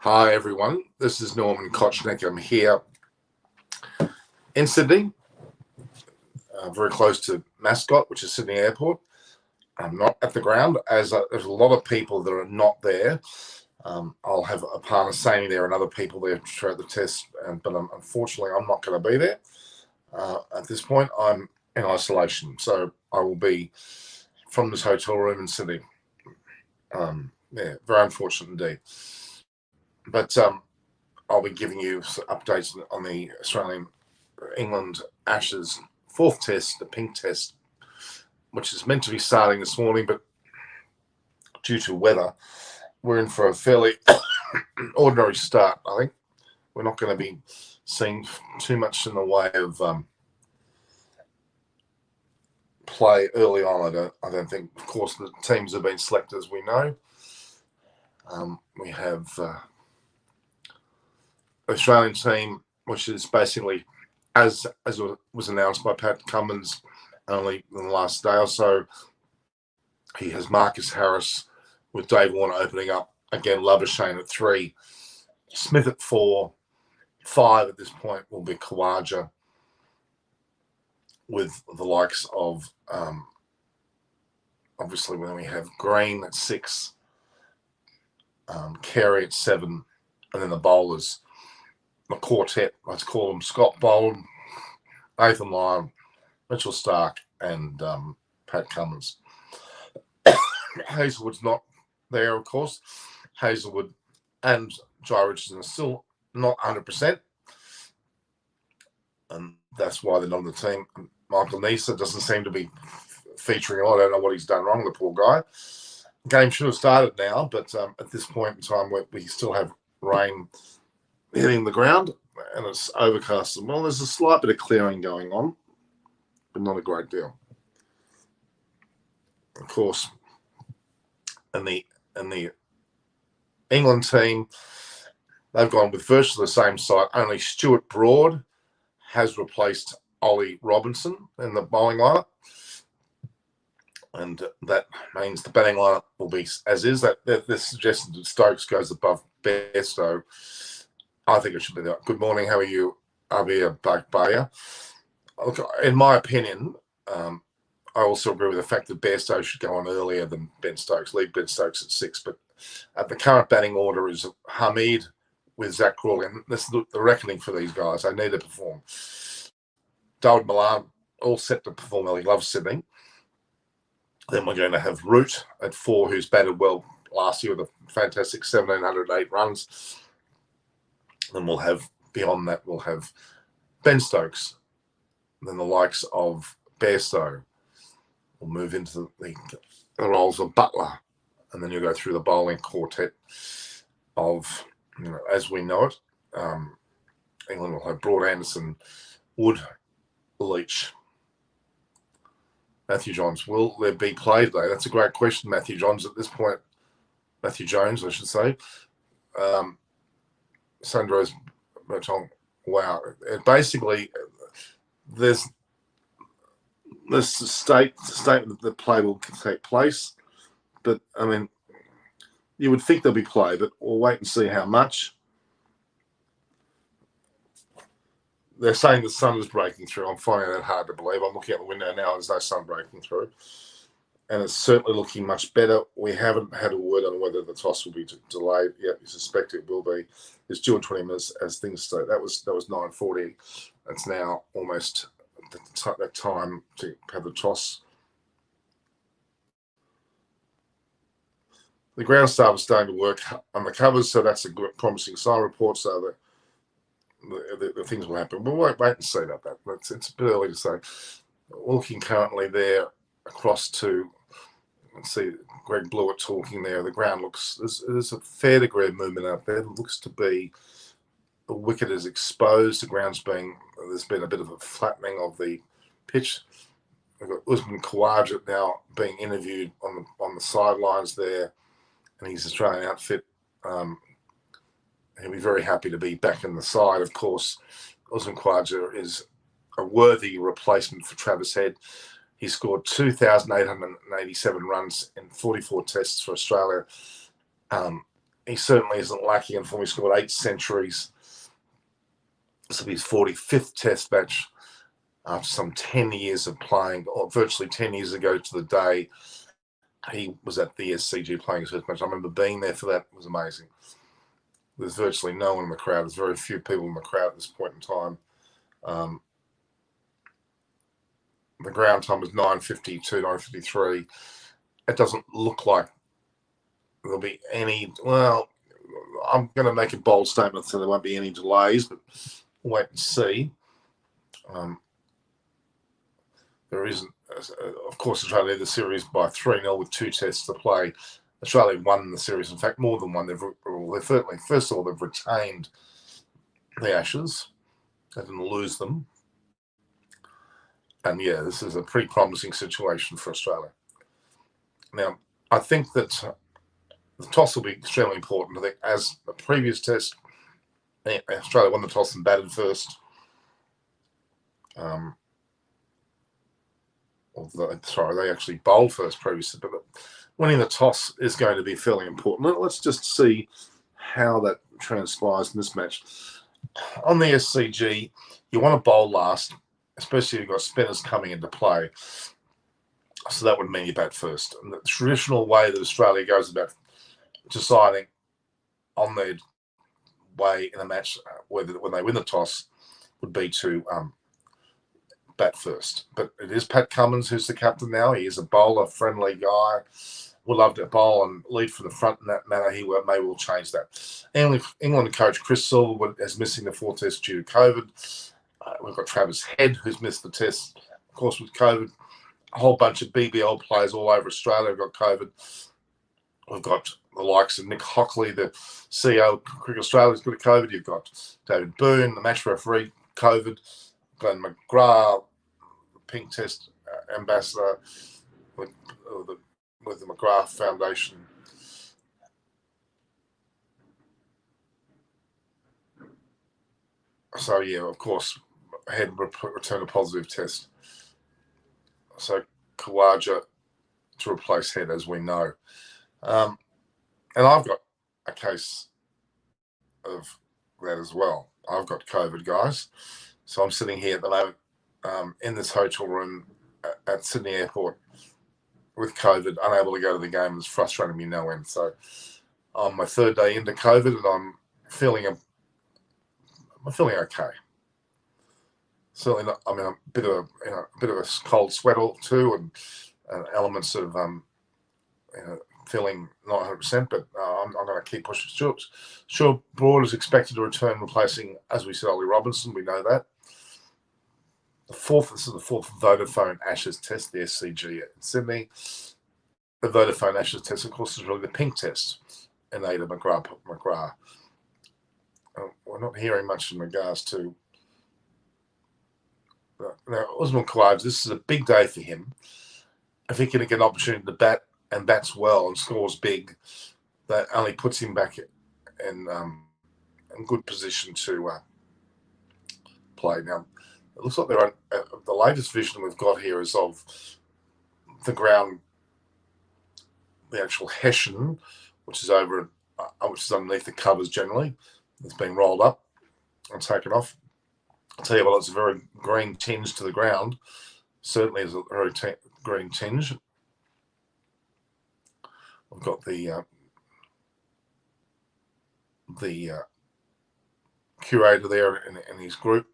Hi everyone, this is Norman Kochnick. I'm here in Sydney, very close to Mascot, which is Sydney Airport. I'm not at the ground, as there's a lot of people that are not there. I'll have a partner saying there and other people there throughout the test, but unfortunately I'm not going to be there. At this point, I'm in isolation, so I will be from this hotel room in Sydney. Yeah, very unfortunate indeed. But I'll be giving you updates on the Australian-England Ashes fourth test, the pink test, which is meant to be starting this morning, but due to weather, we're in for a fairly ordinary start, I think. We're not going to be seeing too much in the way of play early on, I don't think. Of course, the teams have been selected, as we know. We have the Australian team, which is basically, as was announced by Pat Cummins only in the last day or so, he has Marcus Harris with Dave Warner opening up. Again, Labuschagne at 3, Smith at 4, 5 at this point will be Khawaja, with the likes of, obviously, when we have Green at 6, Carey at 7, and then the bowlers, the quartet, let's call them Scott Boland, Nathan Lyon, Mitchell Starc, and Pat Cummins. Hazelwood's not there, of course. Hazelwood and Jai Richardson are still not 100%, and that's why they're not on the team. Michael Neser doesn't seem to be featuring. I don't know what he's done wrong, the poor guy. Game should have started now, but at this point in time, we still have rain hitting the ground, and it's overcast as well. There's a slight bit of clearing going on, but not a great deal. Of course, and the England team, they've gone with virtually the same side. Only Stuart Broad has replaced Ollie Robinson in the bowling lineup, and that means the batting lineup will be as is. That this suggestion that Stokes goes above Bairstow, I think it should be that. Good morning. How are you, Abir Bakbaya? Look, in my opinion, I also agree with the fact that Bairstow should go on earlier than Ben Stokes. Leave Ben Stokes at 6, but at the current batting order is Hamid with Zach Crawley, and this is the reckoning for these guys. They need to perform. David Milan, all set to perform well. He loves Sydney. Then we're going to have Root at 4, who's batted well last year with a fantastic 1,708 runs. Then we'll have, beyond that, we'll have Ben Stokes. Then the likes of Bairstow will move into the roles of Butler. And then you go through the bowling quartet of, as we know it, England will have Broad, Anderson, Wood, Leach, Matthew Johns. Will there be play today? That's a great question, Matthew Johns, at this point. Matthew Jones, I should say. Sandro's Bertong. Wow. Basically, there's this statement that play will take place. But, I mean, you would think there'll be play, but we'll wait and see how much. They're saying the sun is breaking through. I'm finding that hard to believe. I'm looking out the window now. There's no sun breaking through. And it's certainly looking much better. We haven't had a word on whether the toss will be delayed yet. You suspect it will be. It's due in 20 minutes as things start. That was 9:40. It's now almost that time to have the toss. The ground staff is starting to work on the covers, so that's a good, promising sign report. So that the things will happen. We'll wait and see about that. It's a bit early to say. Looking currently there across to, let's see, Greg Blewett talking there. The ground looks, there's a fair degree of movement out there. It looks to be the wicket is exposed. The ground's there's been a bit of a flattening of the pitch. We've got Usman Khawaja now being interviewed on the sidelines there, and his Australian outfit. He'll be very happy to be back in the side. Of course, Usman Khawaja is a worthy replacement for Travis Head. He scored 2,887 runs in 44 tests for Australia he certainly isn't lacking in form. He scored 8 centuries. This will be his 45th Test match after some 10 years of playing, or virtually 10 years ago to the day. He was at the SCG playing his first match. I remember being there for that. It was amazing. There's virtually no one in the crowd. There's very few people in the crowd at this point in time. The ground time was 9:52, 9:53. It doesn't look like there'll be any. Well, I'm going to make a bold statement so there won't be any delays, but we'll wait and see. There isn't, of course, Australia led the series by 3-0 with 2 tests to play. Australia won the series. In fact, more than one. They've certainly, first of all, they've retained the Ashes. They didn't lose them. And yeah, this is a pretty promising situation for Australia. Now, I think that the toss will be extremely important. I think, as the previous test, Australia won the toss and batted first. Sorry, they actually bowled first previously, but winning the toss is going to be fairly important. Let's just see how that transpires in this match. On the SCG, you want to bowl last, especially if you've got spinners coming into play. So that would mean you bat first. And the traditional way that Australia goes about deciding on their way in a match when they win the toss would be to bat first. But it is Pat Cummins who's the captain now. He is a bowler-friendly guy. Would love to bowl and lead from the front in that manner. He may well change that. England coach Chris Silver is missing the 4th test due to COVID. We've got Travis Head, who's missed the test, of course, with COVID. A whole bunch of BBL players all over Australia have got COVID. We've got the likes of Nick Hockley, the CEO of Cricket Australia, has got COVID. You've got David Boone, the match referee, COVID. Glenn McGrath, the Pink Test ambassador with the McGrath Foundation. So, yeah, of course, Head returned a positive test. So, Khawaja to replace Head, as we know. And I've got a case of that as well. I've got COVID, guys. So I'm sitting here at the moment in this hotel room at Sydney Airport with COVID, unable to go to the game. It's frustrating me no end. So I'm my 3rd day into COVID, and I'm feeling okay. Certainly not. I mean, a bit of a cold sweat or two, and elements of feeling not 100%. But I'm going to keep pushing. Sure, Broad is expected to return, replacing, as we said, Ollie Robinson. We know that. This is the 4th Vodafone Ashes test, the SCG in Sydney. The Vodafone Ashes test, of course, is really the Pink Test in Ada McGrath. We're not hearing much in regards to now Usman Khawaja. This is a big day for him. If he can get an opportunity to bat and bats well and scores big, that only puts him back in good position to play. Now, it looks like the latest vision we've got here is of the ground, the actual Hessian, which is underneath the covers generally. It's been rolled up and taken off. I'll tell you what, it's a very green tinge to the ground. Certainly is a very green tinge. We've got the curator there in his group.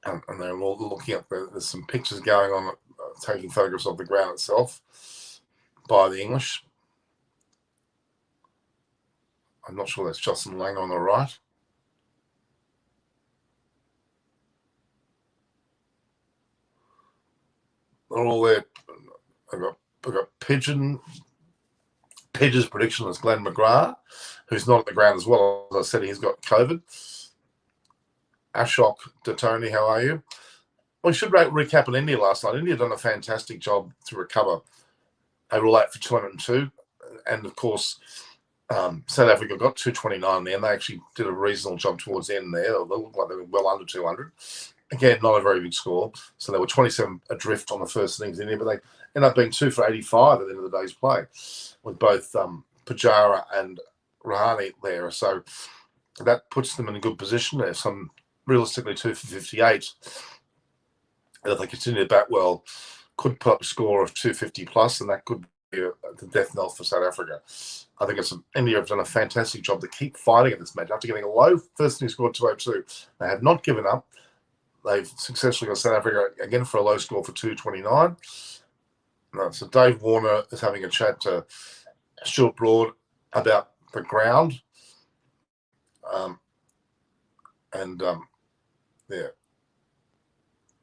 And they're all looking at there's some pictures going on, taking photographs of the ground itself by the English. I'm not sure that's Justin Lang on the right. They're all there. I've got Pidge's prediction is Glenn McGrath, who's not at the ground as well. As I said, he's got COVID. Ashok Datoni, how are you? We should recap on India last night. India done a fantastic job to recover. They were late for 202. And, of course, South Africa got 229 there, and they actually did a reasonable job towards the end there. They looked like they were well under 200. Again, not a very big score. So they were 27 adrift on the first innings in India, but they ended up being 2 for 85 at the end of the day's play, with both Pujara and Rahane there. So that puts them in a good position there. Some realistically 2 for 58. And if they continue to bat well, could put up a score of 250 plus, and that could be the death knell for South Africa. I think India have done a fantastic job to keep fighting in this match. After getting a low first inning score 202, they have not given up. They've successfully got South Africa again for a low score for 229. So Dave Warner is having a chat to Stuart Broad about the ground. Yeah.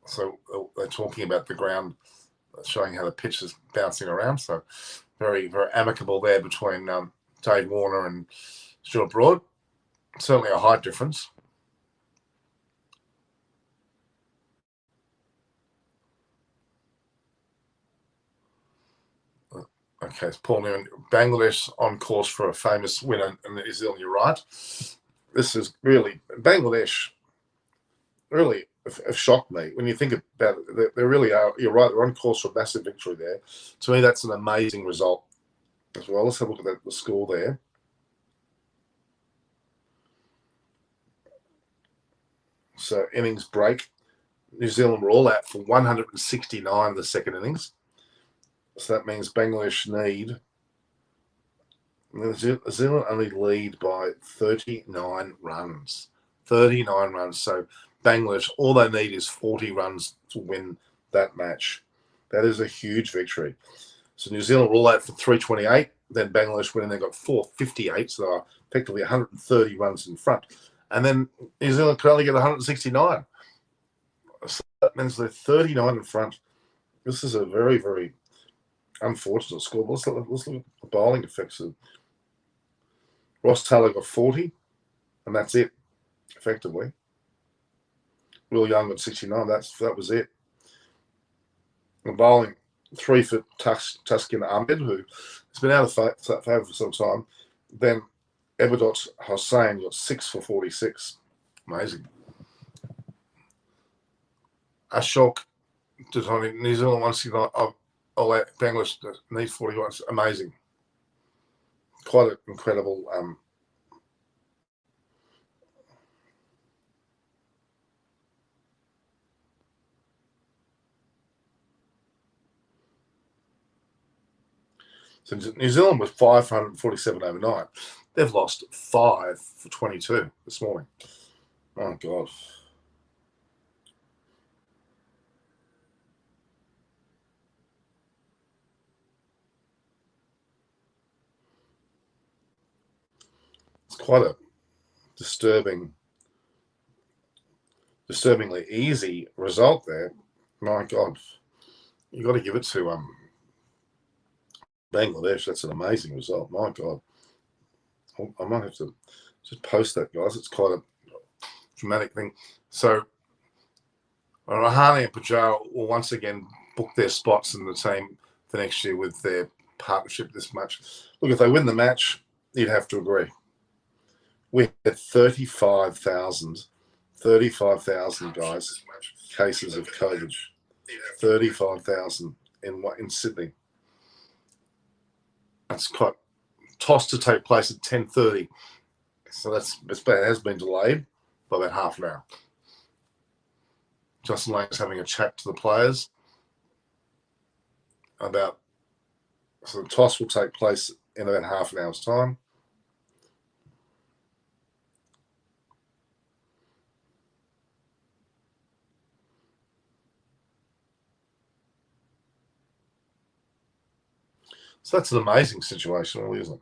So they're talking about the ground, showing how the pitch is bouncing around. So very, very amicable there between Dave Warner and Stuart Broad. Certainly a height difference. Okay, it's Paul Newman. Bangladesh on course for a famous win in New Zealand. You're right. This is really Bangladesh. Really have shocked me when you think about it. They really are. You're right. They're on course for a massive victory there. To me, that's an amazing result as well. Let's have a look at the score there. So innings break. New Zealand were all out for 169 in the second innings. So that means Bangladesh need. New Zealand only lead by 39 runs. 39 runs. So Bangladesh, all they need is 40 runs to win that match. That is a huge victory. So New Zealand were all out for 328. Then Bangladesh went and they got 458. So they are effectively 130 runs in front. And then New Zealand could only get 169. So that means they're 39 in front. This is a very, very unfortunate score. Let's look at the bowling effects. Ross Taylor got 40, and that's it, effectively. Will Young got 69. That was it. The bowling, 3 for Tuskin Ahmed, who has been out of favour for some time. Then Ebadot Hossain got 6 for 46. Amazing. Ashok Dutoni, New Zealand 169. Bangladesh needs 41. It's amazing. Quite an incredible. So New Zealand was 547 overnight. They've lost 5 for 22 this morning. Oh, God. It's quite a disturbingly easy result there. My God. You've got to give it to Bangladesh. That's an amazing result. My God. I might have to just post that, guys. It's quite a dramatic thing. So Rahane and Pujara will once again book their spots in the team for next year with their partnership this much. Look, if they win the match, you'd have to agree. We had 35,000 guys, cases of COVID. 35,000 in Sydney. That's quite tossed to take place at 10:30. So it has been delayed by about half an hour. Justin Lang is having a chat to the players about. So the toss will take place in about half an hour's time. So that's an amazing situation, really, isn't it?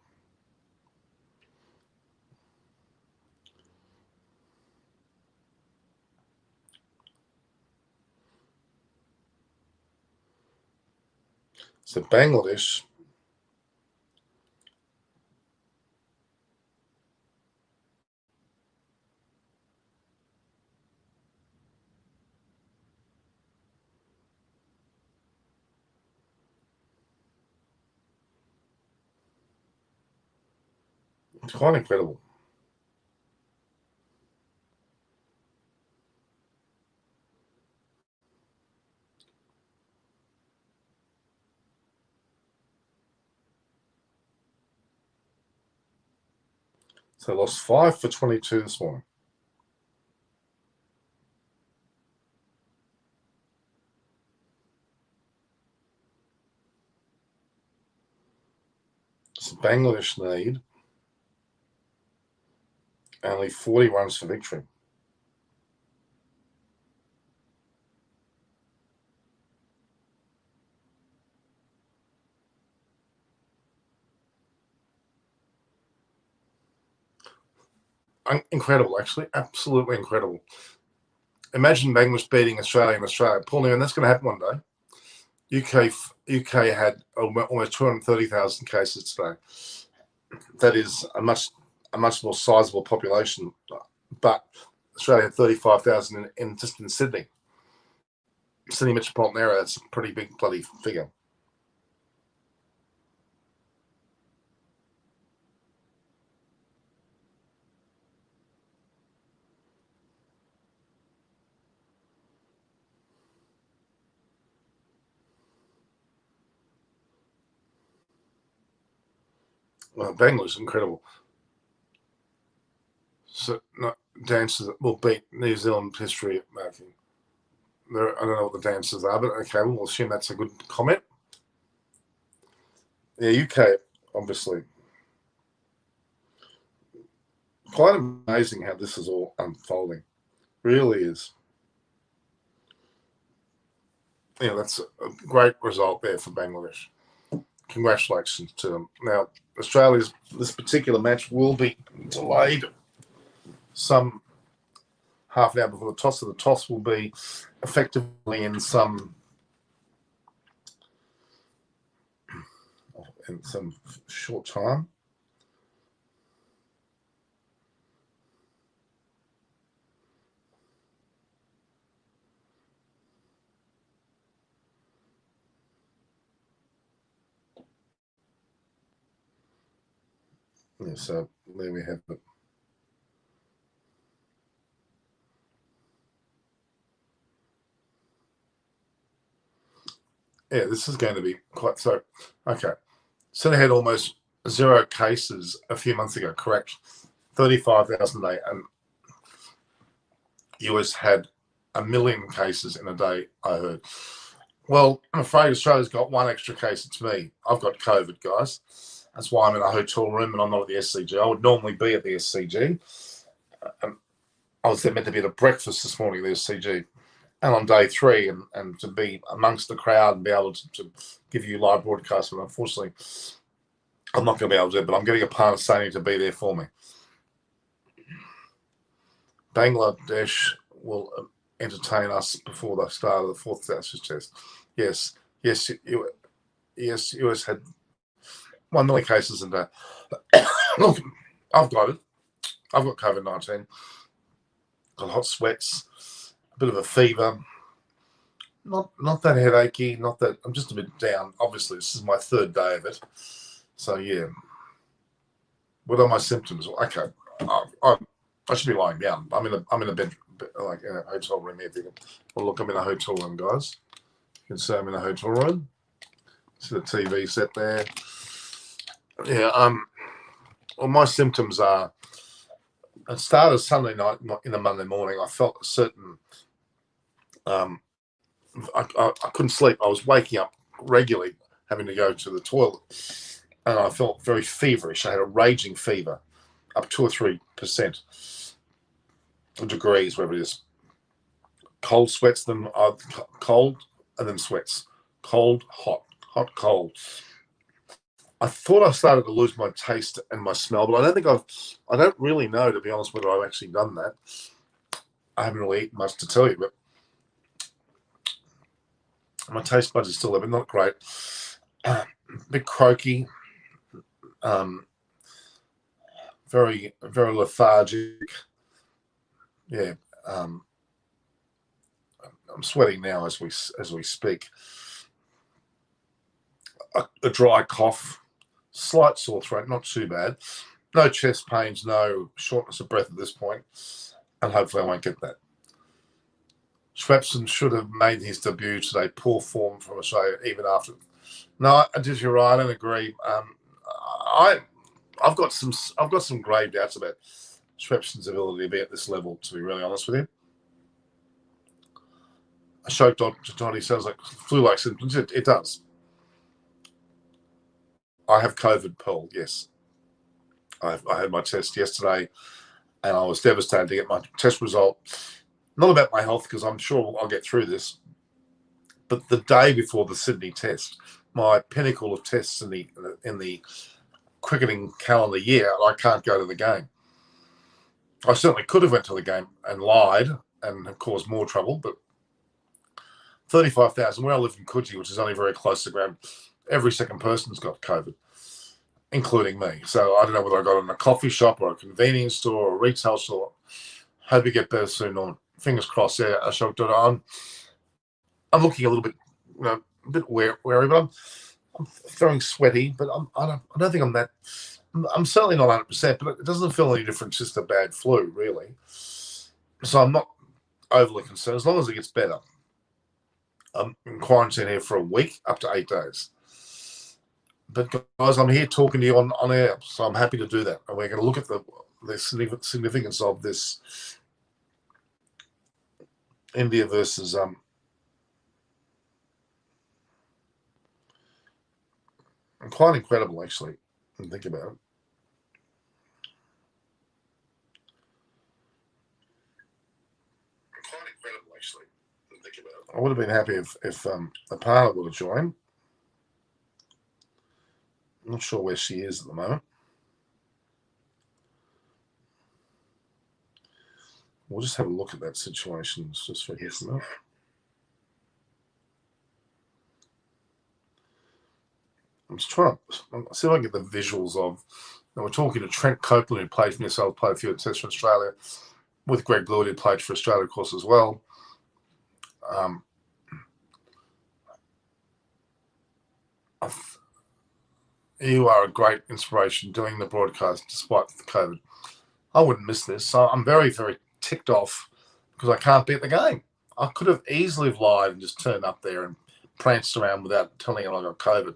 So Bangladesh it's quite incredible. So lost 5 for 22 this morning. So Bangladesh need only 40 runs for victory. Incredible, actually. Absolutely incredible. Imagine Bangladesh beating Australia and Australia. Paul Newman, that's going to happen one day. UK had almost 230,000 cases today. That is a much more sizable population, but Australia had 35,000 just in Sydney. Sydney metropolitan area, that's a pretty big bloody figure. Well, Bangladesh is incredible. So dances that will beat New Zealand history making. I don't know what the dances are, but okay, we'll assume that's a good comment. Yeah, UK, obviously. Quite amazing how this is all unfolding. Really is. Yeah, that's a great result there for Bangladesh. Congratulations to them. Now, Australia's this particular match will be delayed some half an hour before the toss. So the toss will be effectively in some short time. Yeah, so there we have it. Yeah, this is going to be quite so. Okay, so they had almost 0 cases a few months ago. Correct, 35,000 a day, and US had 1 million cases in a day. I heard. Well, I'm afraid Australia's got 1 extra case. It's me. I've got COVID, guys. That's why I'm in a hotel room and I'm not at the SCG. I would normally be at the SCG. I was meant to be at a breakfast this morning at the SCG. And on day 3, and to be amongst the crowd and be able to give you live broadcast. But unfortunately, I'm not going to be able to do it, but I'm getting a partner saying to be there for me. Bangladesh will entertain us before the start of the 4th Ashes test. Yes, US had 1 million cases in that. Look, I've got it. I've got COVID-19. Got hot sweats, a bit of a fever. Not that headachy, not that I'm just a bit down. Obviously, this is my 3rd day of it. So yeah. What are my symptoms? Okay. I should be lying down. I'm in a bed, like in a hotel room here. Well, look, I'm in a hotel room, guys. You can see I'm in a hotel room. See the TV set there. Yeah. Well, my symptoms are. It started Sunday night in the Monday morning. I felt a certain. I couldn't sleep. I was waking up regularly, having to go to the toilet, and I felt very feverish. I had a raging fever, up 2 or 3% degrees, whatever it is. Cold sweats, then cold, and then sweats. Cold, hot, hot, cold. I thought I started to lose my taste and my smell, but I don't really know, to be honest, whether I've actually done that. I haven't really eaten much to tell you, but my taste buds are still there, but not great. A bit croaky, very, very lethargic. Yeah, I'm sweating now as we speak. A dry cough, slight sore throat, not too bad. No chest pains, no shortness of breath at this point, and hopefully I won't get that. Swepson should have made his debut today. Poor form from Australia, even after. No, you're right. I don't agree. I've got some grave doubts about Swepson's ability to be at this level, to be really honest with you. A show Johnny sounds like flu-like symptoms. It does. I have COVID, Paul, yes. I had my test yesterday, and I was devastated to get my test result. Not about my health, because I'm sure I'll get through this, but the day before the Sydney test, my pinnacle of tests in the cricketing calendar year, I can't go to the game. I certainly could have went to the game and lied and have caused more trouble, but 35,000, where I live in Coogee, which is only very close to ground, every second person's got COVID, including me. So I don't know whether I got it in a coffee shop or a convenience store or a retail store. Hope you get better soon, Norman. Fingers crossed. Yeah, I'm looking a little bit, a bit wary, but I'm feeling sweaty. But I don't think I'm that. I'm certainly not 100%, but it doesn't feel any different. It's just a bad flu, really. So I'm not overly concerned as long as it gets better. I'm in quarantine here for a week, up to 8 days. But guys, I'm here talking to you on air, so I'm happy to do that. And we're going to look at the significance of this India versus quite incredible, actually, when you think about it. Quite incredible, actually, when you think about it. I would have been happy if Apana would have joined. I'm not sure where she is at the moment. We'll just have a look at that situation just for here. I'm just trying to see if I can get the visuals of. We're talking to Trent Copeland, who played for New played a few tests for Australia, with Greg Blewett, who played for Australia, of course, as well. You are a great inspiration doing the broadcast despite the COVID. I wouldn't miss this. So I'm very, very ticked off because I can't be at the game. I could have easily lied and just turned up there and pranced around without telling anyone I got COVID.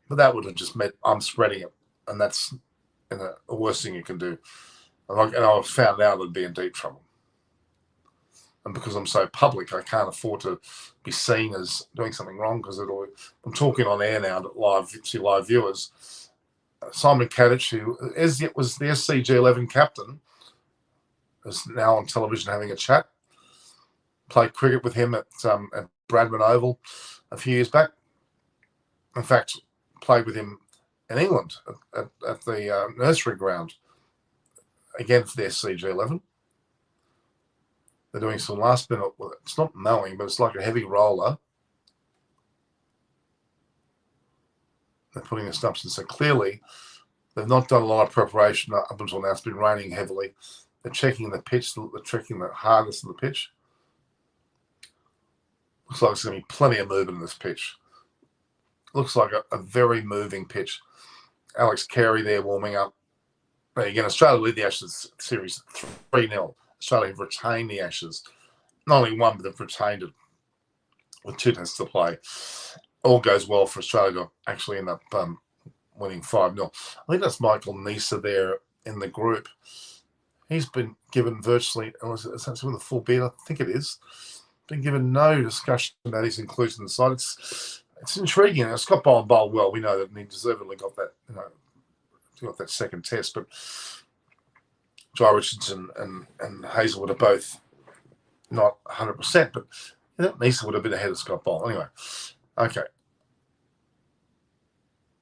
But that would have just meant I'm spreading it. And that's the worst thing you can do. And I found out I'd be in deep trouble. And because I'm so public, I can't afford to be seen as doing something wrong because I'm talking on air now to live viewers. Simon Kadich, who was the SCG 11 captain, is now on television having a chat. Played cricket with him at Bradman Oval a few years back. In fact, played with him in England at the nursery ground, again for the SCG 11. They're doing some last minute, it's not mowing, but it's like a heavy roller. They're putting the stumps in. So clearly, they've not done a lot of preparation up until now. It's been raining heavily. They're checking the pitch, they're checking the hardness of the pitch. Looks like there's going to be plenty of movement in this pitch. Looks like a very moving pitch. Alex Carey there warming up. But again, Australia lead the Ashes series 3-0. Australia have retained the Ashes. Not only one, but they've retained it with 2 tests to play. All goes well for Australia to actually end up winning 5-0. I think that's Michael Nisa there in the group. He's been given virtually, is that with a full beat? I think it is. Been given no discussion about his inclusion in the side. It's intriguing. Scott Boland bowled well. We know that, and he deservedly got that, got that second test. But Jai Richardson and Hazelwood are both not 100%, but Nisa would have been ahead of Scott Boland. Anyway, okay.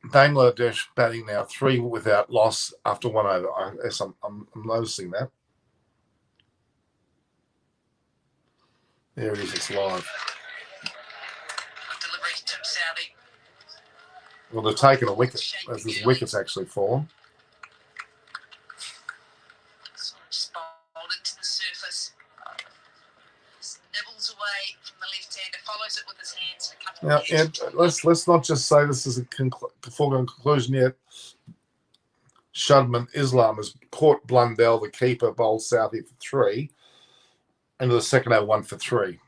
Bangladesh batting now 3 without loss after 1 over. I'm noticing that. There it is. It's live. Delivery to Saudi. Well, they're taking a wicket. As this wicket's actually fallen. Just bowled it to the surface. Nibbles away from the left-hander, follows it with his hands. Let's not just say this is a foregone conclusion yet. Shudman Islam has caught Blundell, the keeper, bowled Southey for 3. Into the second over, 1 for 3.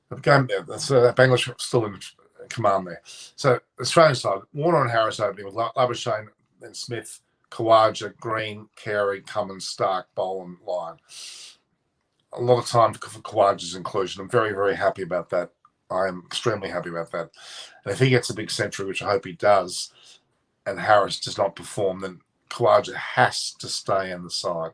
So Bangladesh still in command there. So Australian side, Warner and Harris opening with Labuschagne, then Smith, Kawaja, Green, Carey, Cummins, Stark, Boland, Lyon. A lot of time for Kawaja's inclusion. I'm very, very happy about that. I am extremely happy about that. And if he gets a big century, which I hope he does, and Harris does not perform, then Kawaja has to stay in the side.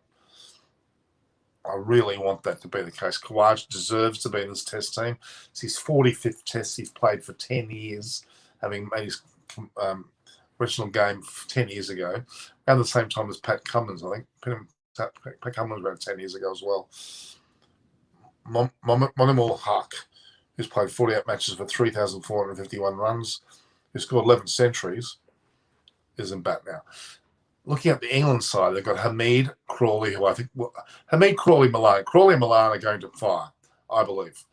I really want that to be the case. Kawaja deserves to be in this test team. It's his 45th test he's played for 10 years, having made his original game 10 years ago, around the same time as Pat Cummins, I think. Pat Cummins about 10 years ago as well. Monimol Haq, who's played 48 matches for 3,451 runs, who scored 11 centuries, is in bat now. Looking at the England side, they've got Hamid, Crawley, who I think Hamid, Crawley, Milan. Crawley and Milan are going to fire, I believe.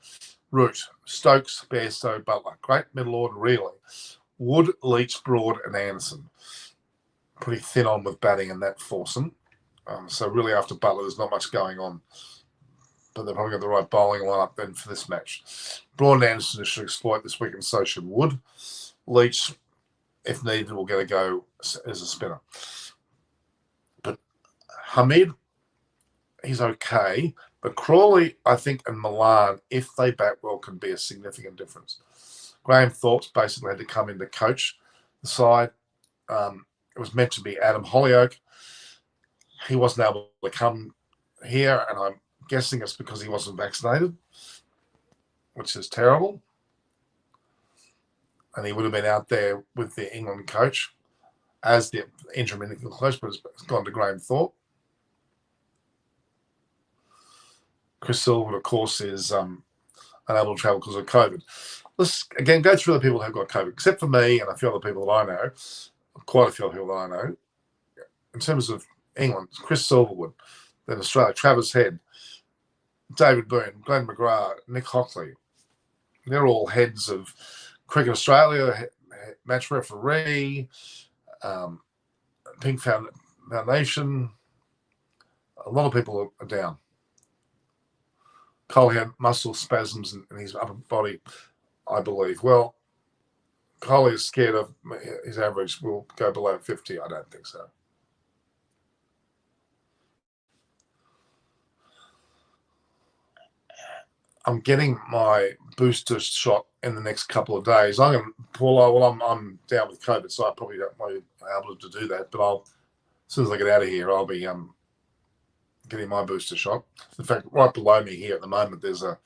Root, Stokes, Bairstow, Butler. Great middle order, really. Wood, Leach, Broad, and Anderson. Pretty thin on with batting in that foursome. So really after Butler, there's not much going on. But they've probably got the right bowling lineup then for this match. Broad and Anderson should exploit this week, and so should Wood. Leach, if needed, will get a go as a spinner. But Hamid, he's okay. But Crawley, I think, and Milan, if they bat well, can be a significant difference. Graham Thorpe's basically had to come in to coach the side. It was meant to be Adam Hollyoake. He wasn't able to come here, and I'm guessing it's because he wasn't vaccinated, which is terrible. And he would have been out there with the England coach as the interim England coach, but it's gone to Graham Thorpe. Chris Silver, of course, is unable to travel because of COVID. Let's, again, go through the people who've got COVID, except for me and a few other people that I know, quite a few people that I know. In terms of England, Chris Silverwood, then Australia, Travis Head, David Boone, Glenn McGrath, Nick Hockley. They're all heads of Cricket Australia, match referee, Pink Foundation. A lot of people are down. Cole had muscle spasms in his upper body, I believe. Well, Cole is scared of his average will go below 50. I don't think so. I'm getting my booster shot in the next couple of days. I'm down with COVID, so I probably don't be able to do that. But as soon as I get out of here, I'll be getting my booster shot. In fact, right below me here at the moment, there's a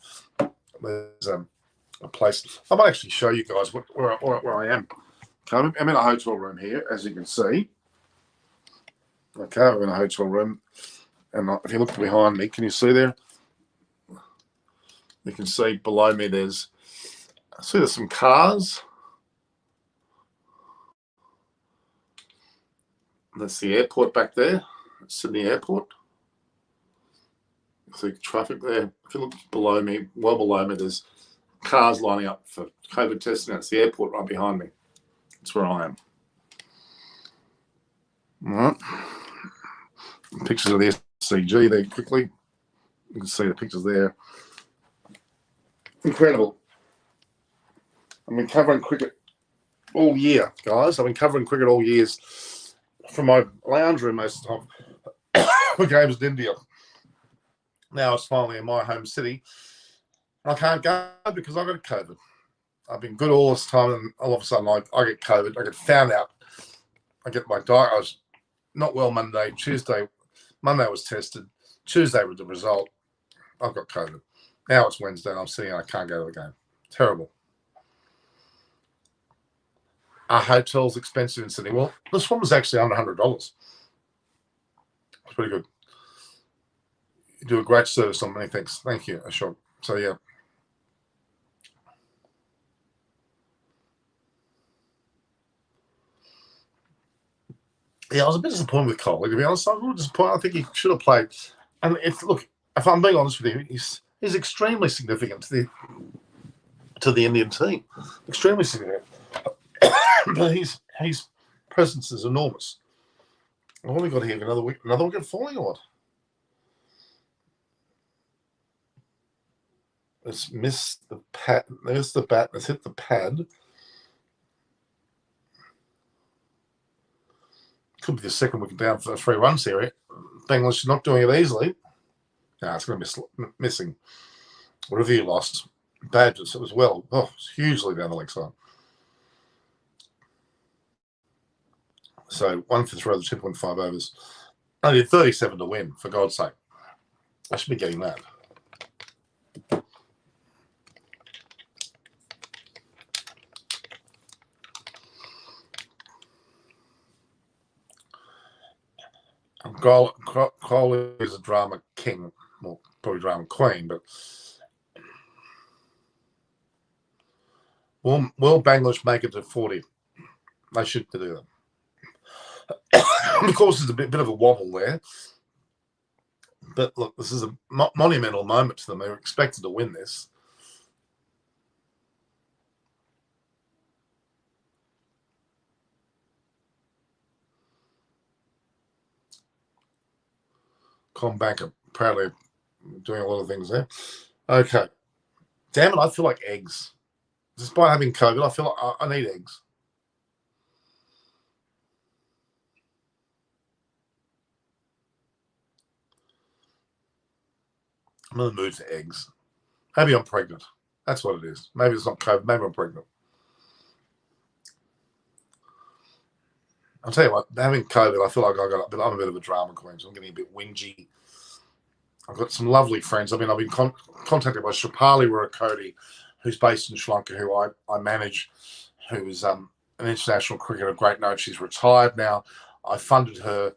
place. I might actually show you guys where I am. I'm in a hotel room here, as you can see. Okay, I'm in a hotel room, and if you look behind me, can you see there? You can see below me there's some cars. That's the airport back there, Sydney Airport. See traffic there. If you look below me, well below me, there's cars lining up for COVID testing. That's the airport right behind me. That's where I am. All right. Pictures of the SCG there quickly. You can see the pictures there. Incredible. I've been covering cricket all year, guys. I've been covering cricket all years from my lounge room most of the time for games in India. Now it's finally in my home city. I can't go because I got COVID. I've been good all this time, and all of a sudden I get COVID. I get found out. I get my diet. I was not well Monday, Tuesday. Monday I was tested. Tuesday was the result. I've got COVID. Now it's Wednesday, and I'm sitting and I can't go to the game. Terrible. Are hotels expensive in Sydney? Well, this one was actually under $100. It's pretty good. You do a great service on many things. Thank you, Ashok. So, yeah. Yeah, I was a bit disappointed with Coley, to be honest. I was a little disappointed. I think he should have played. And if I'm being honest with you, he's extremely significant to the Indian team. Extremely significant. But his presence is enormous. What have we got here? Another wicket falling or what? It's missed the pad. There's the bat. It's hit the pad. Could be the second wicket down for a 3-run series. Bangladesh not doing it easily. No, it's going to be missing. Whatever you lost, Badgers as well. Oh, it's hugely down the leg side. So 1 for 3 of the 2.5 overs. I did 37 to win, for God's sake. I should be getting that. Cole is a drama king, well, probably drama queen, but will Bangladesh make it to 40? They should do that. Of course, there's a bit of a wobble there. But look, this is a monumental moment to them. They were expected to win this. Combanker proudly doing a lot of things there. Okay. Damn it, I feel like eggs. Despite having COVID, I feel like I need eggs. I'm in the mood for eggs. Maybe I'm pregnant. That's what it is. Maybe it's not COVID. Maybe I'm pregnant. I'll tell you what, having COVID, I feel like I'm a bit of a drama queen, so I'm getting a bit whingy. I've got some lovely friends. I've been contacted by Shapali Rurakoti, who's based in Sri Lanka, who I manage, who is an international cricketer of great note. She's retired now. I funded her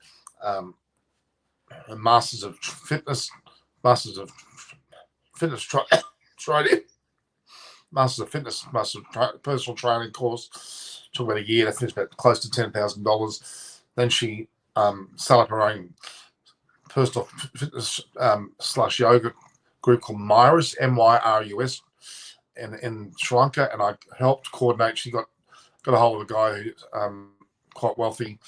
Masters of Fitness training, Masters of Fitness, Personal Training course. Took about a year to finish, about close to $10,000. Then she set up her own personal fitness / yoga group called Myrus, MYRUS, in Sri Lanka, and I helped coordinate. She got a hold of a guy who's quite wealthy,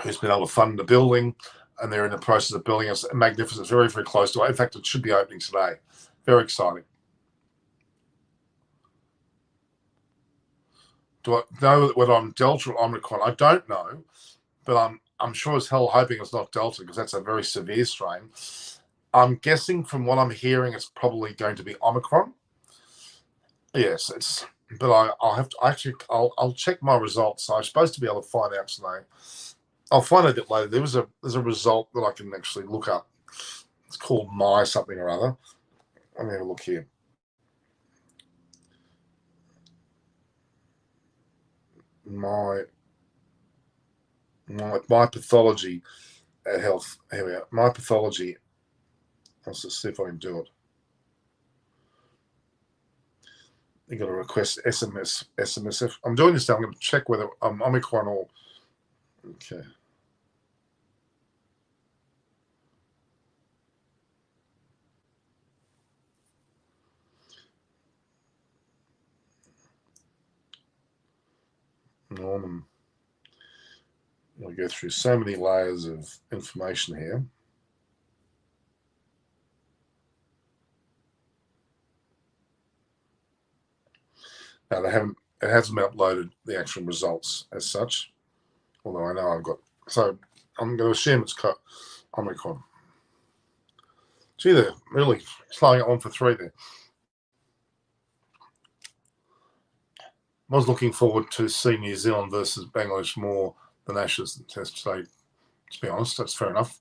who's been able to fund the building, and they're in the process of building a magnificent, very, very close to it. In fact, it should be opening today. Very exciting. Do I know whether I'm Delta or Omicron? I don't know, but I'm sure as hell hoping it's not Delta, because that's a very severe strain. I'm guessing from what I'm hearing, it's probably going to be Omicron. Yes, but I'll have to I'll check my results. So I'm supposed to be able to find out today. I'll find out a bit later. There's a result that I can actually look up. It's called My something or other. Let me have a look here. My pathology at health. Here we are. My pathology. Let's just see if I can do it. You got to request SMS. If I'm doing this now, I'm going to check whether I'm Omicron or. Okay. Norman. I'll go through so many layers of information here. Now it hasn't been uploaded, the actual results as such, although I know I've got. So I'm going to assume it's Omicron. Gee, they're really slowing it on for 3 there. I was looking forward to seeing New Zealand versus Bangladesh more than Ashes Test today, to be honest. That's fair enough.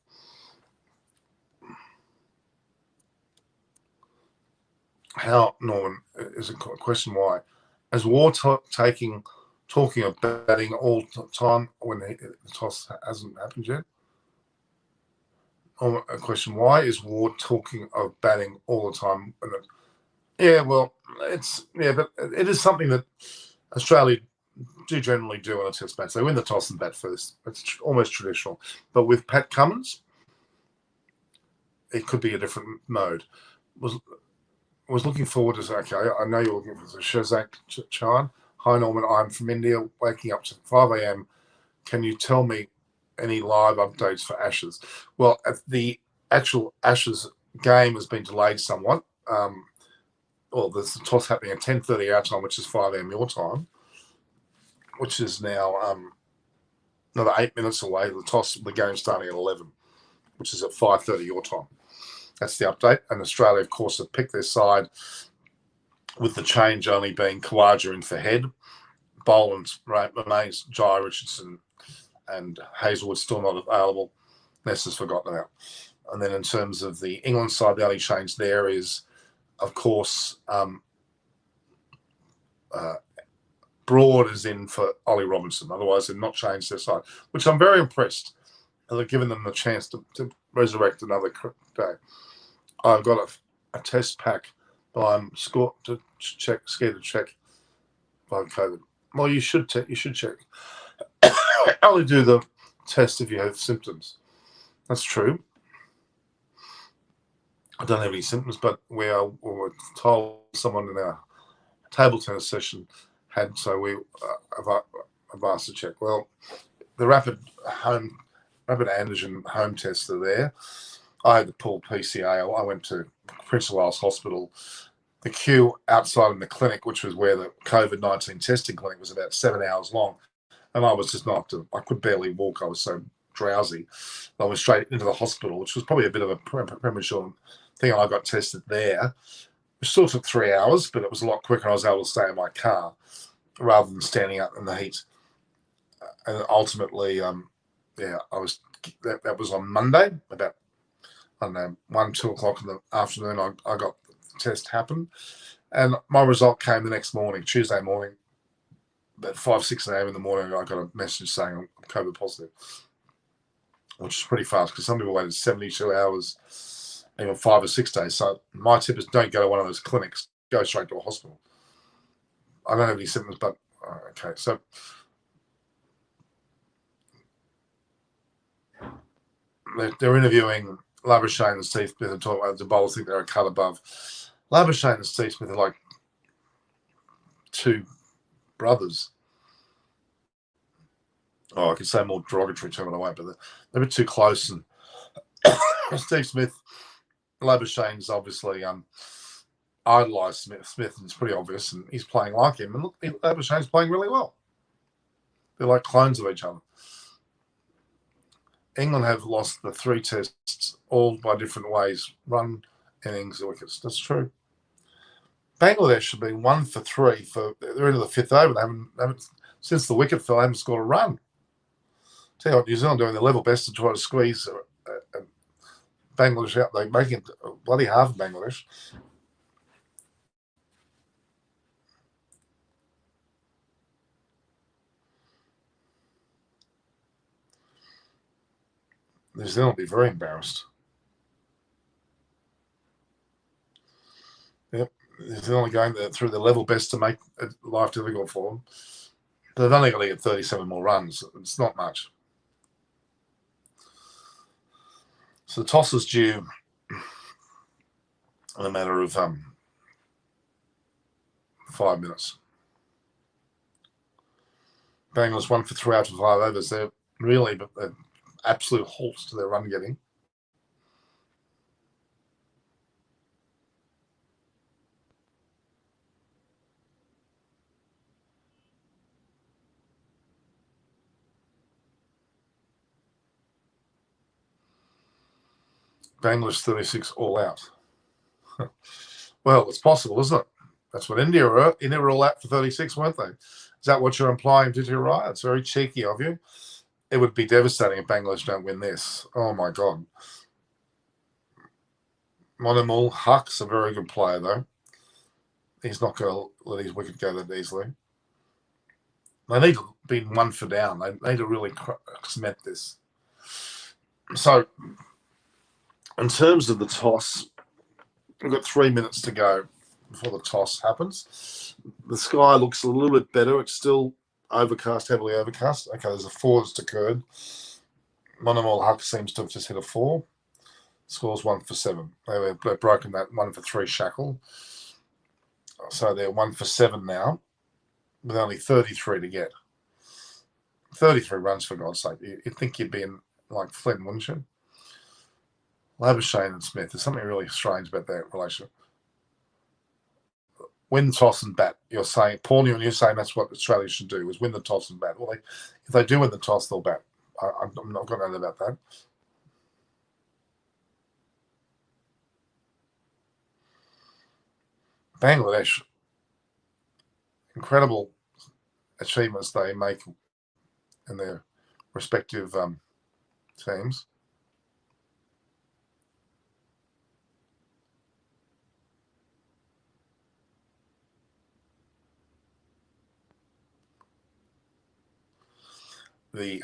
How, Norman, is a question why? Is War talking of batting all the time when the toss hasn't happened yet? Or a question, why is Ward talking of batting all the time? Yeah, well, but it is something that Australia do generally do in a test match. They win the toss and bat first. It's almost traditional. But with Pat Cummins, it could be a different mode. Was looking forward to, okay, I know you're looking for Shazak Chan. Hi, Norman. I'm from India, waking up to 5 a.m. Can you tell me any live updates for Ashes? Well, the actual Ashes game has been delayed somewhat. Well, there's a toss happening at 10:30 our time, which is 5 a.m. your time, which is now another 8 minutes away. The game starting at 11, which is at 5:30 your time. That's the update. And Australia, of course, have picked their side with the change only being Kawaja in for head. Boland remains, Jai Richardson and Hazelwood still not available. Nessa's forgotten about. And then in terms of the England side, the only change there is, of course, Broad is in for Ollie Robinson. Otherwise, they've not changed their side, which I'm very impressed. And they've given them the chance to resurrect another day. I've got a test pack, but I'm scared to check by COVID. Well, you should check. Only do the test if you have symptoms. That's true. I don't have any symptoms, but we were told someone in our table tennis session had, so we have asked to check. Well, the rapid antigen home tests are there. I had to pull PCA. I went to Prince of Wales Hospital. The queue outside in the clinic, which was where the COVID-19 testing clinic was, about 7 hours long. And I was just I could barely walk. I was so drowsy. I went straight into the hospital, which was probably a bit of a premature thing. I got tested there. It still took 3 hours, but it was a lot quicker. I was able to stay in my car rather than standing out in the heat. And ultimately, I was. That was on Monday, about, I don't know, 1, 2 o'clock in the afternoon. I got the test happen, and my result came the next morning, Tuesday morning, about 5, 6 a.m. in the morning. I got a message saying I'm COVID positive, which is pretty fast because some people waited 72 hours, even 5 or 6 days. So my tip is don't go to one of those clinics. Go straight to a hospital. I don't have any symptoms, but okay. So they're interviewing Labuschagne and Steve Smith and talking about the bowlers think they're a cut above. Labuschagne and Steve Smith are like two brothers. Oh, I could say more derogatory term, I won't, but they're a bit too close. And Steve Smith, Labuschagne's obviously idolised Smith, and it's pretty obvious, and he's playing like him. And look, Labuschagne's playing really well. They're like clones of each other. England have lost the 3 tests, all by different ways: run, innings, wickets. That's true. Bangladesh should be 1 for 3 they're into the 5th over. They haven't since the wicket fell. They haven't scored a run. Tell you what, New Zealand doing their level best to try to squeeze Bangladesh out. They're making it bloody hard for Bangladesh. New Zealand will be very embarrassed. Yep, New Zealand going through the level best to make life difficult for them. But they've only got to get 37 more runs. It's not much. So the toss is due in a matter of 5 minutes. Bangladesh 1 for 3 out of 5 overs. They're really an absolute halt to their run getting. Bangladesh 36 all out. Well, it's possible, isn't it? That's what India were. India were all out for 36, weren't they? Is that what you're implying, Did you right? It's very cheeky of you. It would be devastating if Bangladesh don't win this. Oh, my God. Monimul Huck's a very good player, though. He's not going to let his wicket go that easily. They need to be 1 for down. They need to really cement this. So, in terms of the toss, we've got 3 minutes to go before the toss happens. The sky looks a little bit better. It's still overcast, heavily overcast. Okay, there's a 4 that's occurred. Monimul Huck seems to have just hit a 4. Scores 1 for 7. They've broken that 1 for 3 shackle. So they're 1 for 7 now, with only 33 to get. 33 runs, for God's sake. You'd think you'd be in like Flynn, wouldn't you? Labuschagne and Smith. There's something really strange about that relationship. win the toss and bat. You're saying, Paul, you're saying that's what Australia should do, is win the toss and bat. Well, if they do win the toss, they'll bat. I'm not going to know about that. Bangladesh, incredible achievements they make in their respective teams. The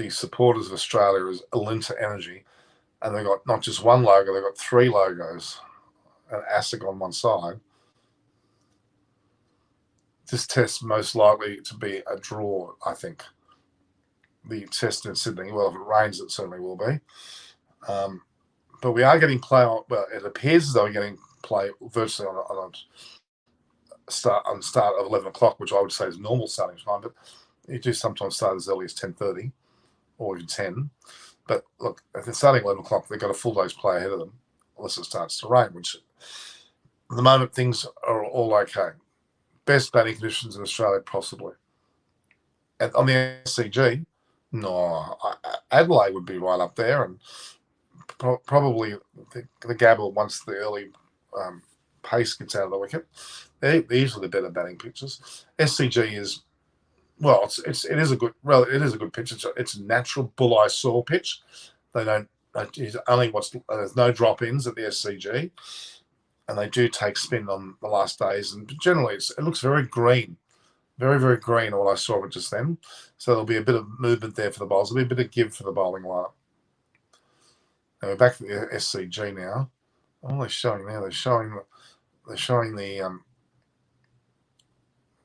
supporters of Australia is Alinta Energy, and they've got not just one logo, they've got 3 logos, an ASIC on one side. This test most likely to be a draw, I think. The test in Sydney, well, if it rains, it certainly will be. But we are getting play on. Well, it appears as though we're getting play virtually on a start of 11 o'clock, which I would say is normal starting time. But you do sometimes start as early as 10:30 or even 10. But look, if they're starting 11 o'clock, they've got a full day's play ahead of them, unless it starts to rain. Which at the moment things are all okay. Best batting conditions in Australia, possibly. On the SCG, no, Adelaide would be right up there, and probably the Gabba once the early pace gets out of the wicket. They're usually the better batting pitches. SCG is, well, it is a good pitch. It's a natural bull-eye saw pitch. They don't. There's no drop-ins at the SCG, and they do take spin on the last days. And generally, it looks very green. Very, very green, all I saw of it just then. So there'll be a bit of movement there for the bowlers. There'll be a bit of give for the bowling lineup. And we're back to the SCG now. What are they showing now? They're showing the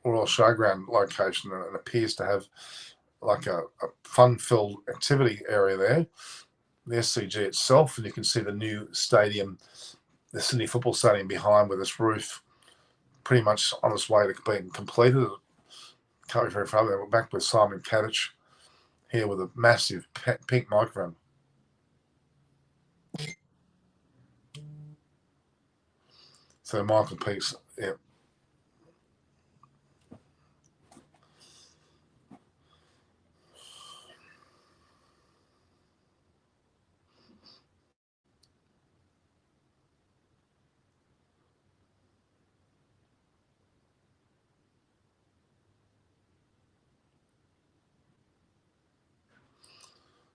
Royal Showground location, and it appears to have like a fun-filled activity area there. The SCG itself, and you can see the new stadium, the Sydney Football Stadium behind with its roof pretty much on its way to being completed. Can't be very far. We're back with Simon Kadich here with a massive pink microphone. So Michael Peace, yeah.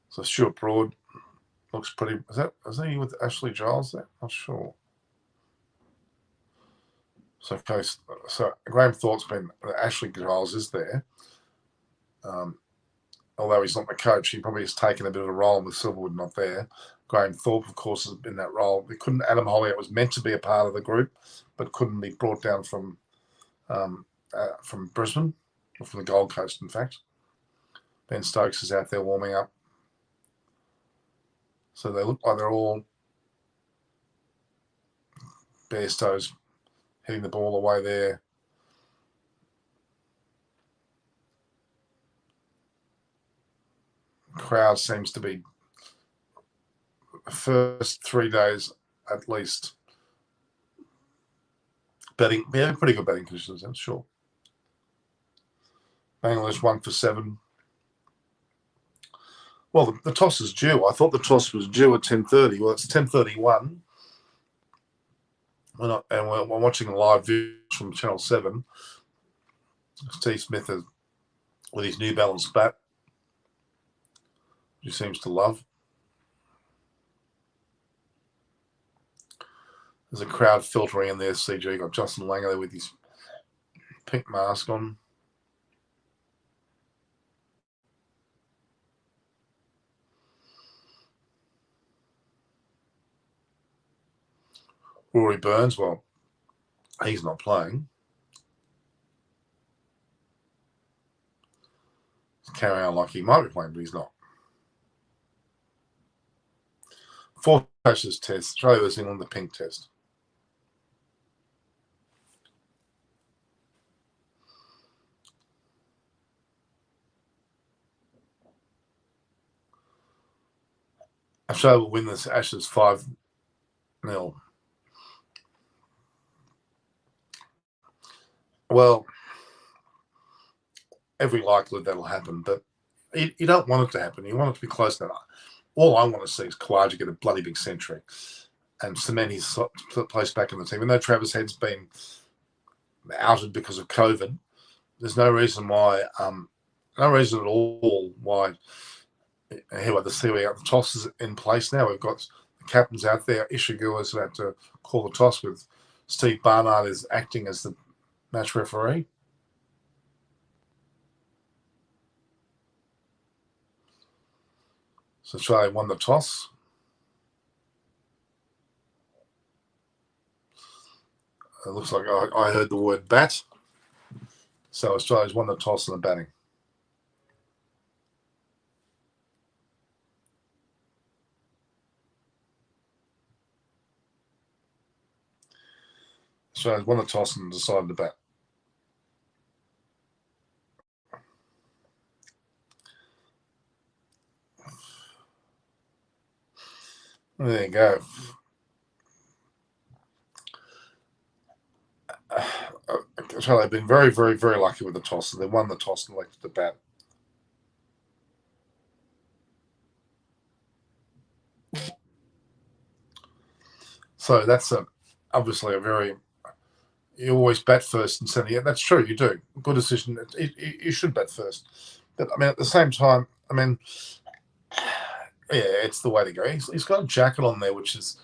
So Stuart Broad looks pretty. Is he with Ashley Giles there? Not sure. So Graham Thorpe's been. Ashley Giles is there. Although he's not the coach, he probably has taken a bit of a role with Silverwood not there. Graham Thorpe, of course, has been that role. Adam Holliott was meant to be a part of the group, but couldn't be brought down from Brisbane, or from the Gold Coast, in fact. Ben Stokes is out there warming up. So they look like they're all Bairstow's hitting the ball away there. Crowd seems to be the first 3 days at least betting. Yeah, pretty good betting conditions, I'm sure. Bangladesh 1 for 7. Well, the toss is due. I thought the toss was due at 10:30. Well, it's 10:31. We're watching live views from Channel 7. Steve Smith with his New Balance bat, he seems to love. There's a crowd filtering in the SCG. Got Justin Langer there with his pink mask on. Rory Burns, well, he's not playing. He's carrying on like he might be playing, but he's not. 4 Ashes test. Australia was in on the pink test. Australia will win this Ashes 5-0. Well, every likelihood that'll happen, but you don't want it to happen. You want it to be close to that. All I want to see is Kawaja get a bloody big century and cement his place back in the team. Even though Travis Head's been outed because of COVID, there's no reason why, no reason at all why. Here, we got the tosses in place now. We've got the captains out there. Ishiguro is about to call the toss with Steve Barnard is acting as the match referee. So Australia won the toss. It looks like I heard the word bat. So Australia's won the toss and the batting. Australia's won the toss and decided to bat. There you go. Australia have been very, very, very lucky with the toss. They won the toss and elected to bat. So that's obviously a very. You always bat first and second. Yeah, that's true. You do. Good decision. You should bat first. But I mean, at the same time, I mean, yeah, it's the way to go. He's got a jacket on there, which is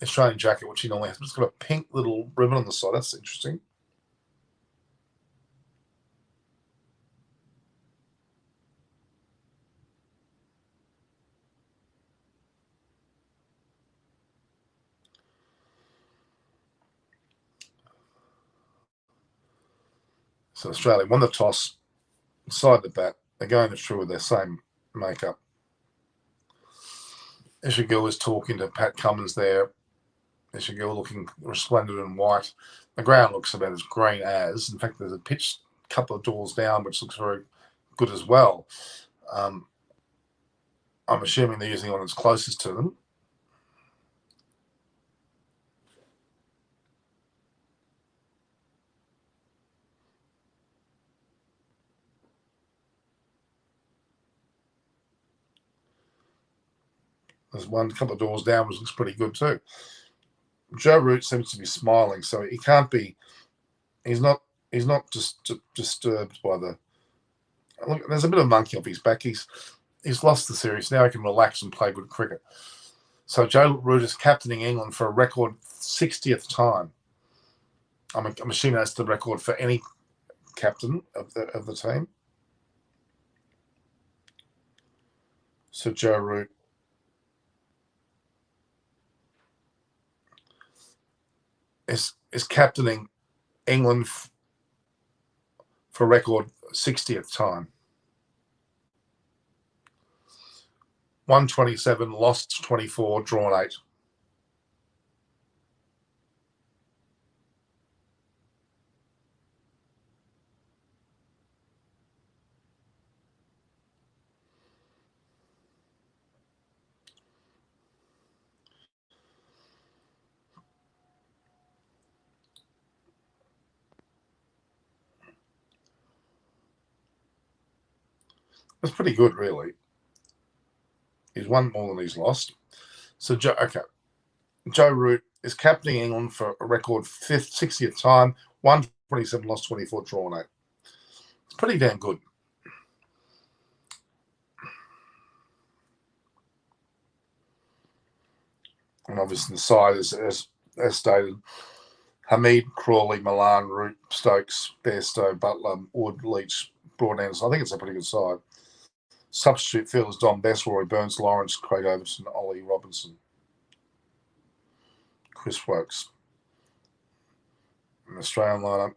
Australian jacket, which he normally has. But it's got a pink little ribbon on the side. That's interesting. So Australia won the toss, decided to bat. They're going through with their same makeup. Ishiguro is talking to Pat Cummins there. Ishiguro looking resplendent in white. The ground looks about as green as. In fact, there's a pitch a couple of doors down, which looks very good as well. I'm assuming they're using one that's closest to them. There's one couple of doors down, which looks pretty good too. Joe Root seems to be smiling, so he can't be. He's not just disturbed by the. Look, there's a bit of monkey off his back. He's lost the series. Now he can relax and play good cricket. So Joe Root is captaining England for a record 60th time. I'm assuming that's the record for any captain of the team. So Joe Root is captaining England for a record 60th time. 127, lost 24, drawn 8. That's pretty good, really. He's won more than he's lost. So, Joe Root is captaining England for a record 60th time. 127, lost 24, drawn 8. It's pretty damn good. And obviously the side is, as stated, Hamid, Crawley, Milan, Root, Stokes, Bairstow, Butler, Wood, Leach, Broadhand. I think it's a pretty good side. Substitute fielders Don Best, Rory Burns, Lawrence, Craig Overton, Ollie Robinson, Chris Wokes. An Australian lineup.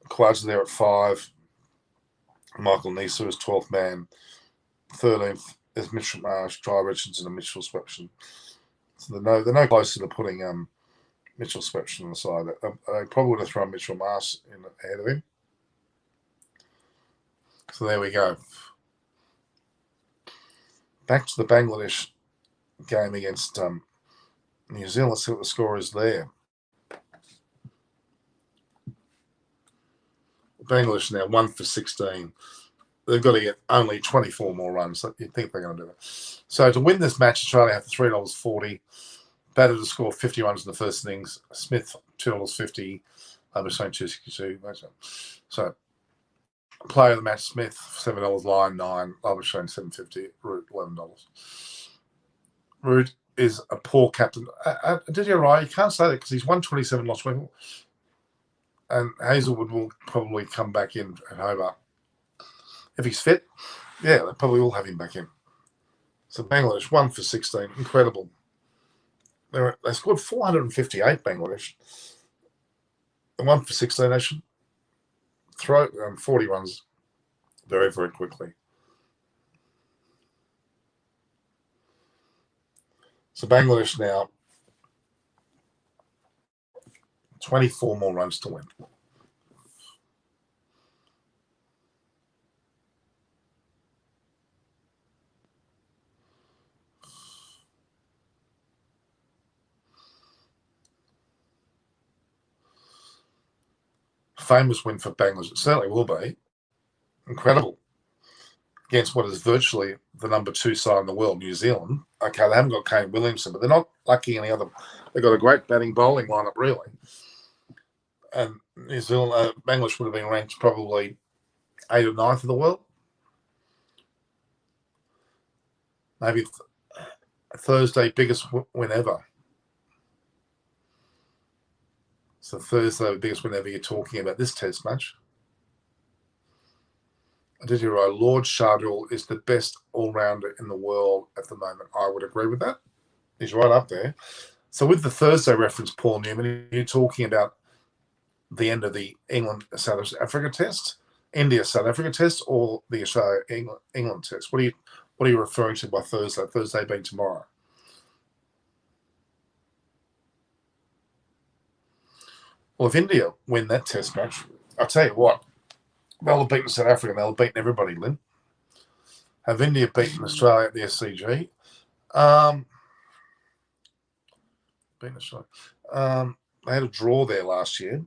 Quads there at 5. Michael Nisa is 12th man. 13th is Mitchell Marsh, Jai Richardson, and Mitchell Swepson. So they're no closer to putting Mitchell Swepson on the side. They probably would have thrown Mitchell Marsh in ahead of him. So there we go. Back to the Bangladesh game against New Zealand. Let's see what the score is there. Bangladesh now 1 for 16. They've got to get only 24 more runs. So you think they're going to do that. So to win this match, Australia have $3.40. Batter to score 50 runs in the first innings. Smith, $2.50. Between 262. So player of the match, Smith, $7. Line, 9. Between 750. Root, $11. Root is a poor captain. Did you right? You can't say that because he's 127 lost 20. And Hazelwood will probably come back in at Hobart. If he's fit, yeah, they probably will have him back in. So Bangladesh, 1 for 16. Incredible. They scored 458, Bangladesh. And 1 for 16, they should throw 40 runs very, very quickly. So Bangladesh now 24 more runs to win. Famous win for Bangladesh. It certainly will be. Incredible. Against what is virtually the number 2 side in the world, New Zealand. Okay, they haven't got Kane Williamson, but they're not lucky any other. They've got a great batting bowling lineup, really. And New Zealand, Bangladesh would have been ranked probably 8th or 9th in the world. Maybe Thursday, biggest win ever. So Thursday, the biggest win ever. You're talking about this Test match. Did you right? Lord Shardul is the best all-rounder in the world at the moment. I would agree with that. He's right up there. So with the Thursday reference, Paul Newman, you're talking about the end of the England-South Africa Test, India-South Africa Test, or the Australia-England Test? What are you referring to by Thursday? Thursday being tomorrow. Well, if India win that Test match, I'll tell you what, they'll have beaten South Africa. They'll have beaten everybody, Lynn. Have India beaten Australia at the SCG? Beaten Australia. They had a draw there last year.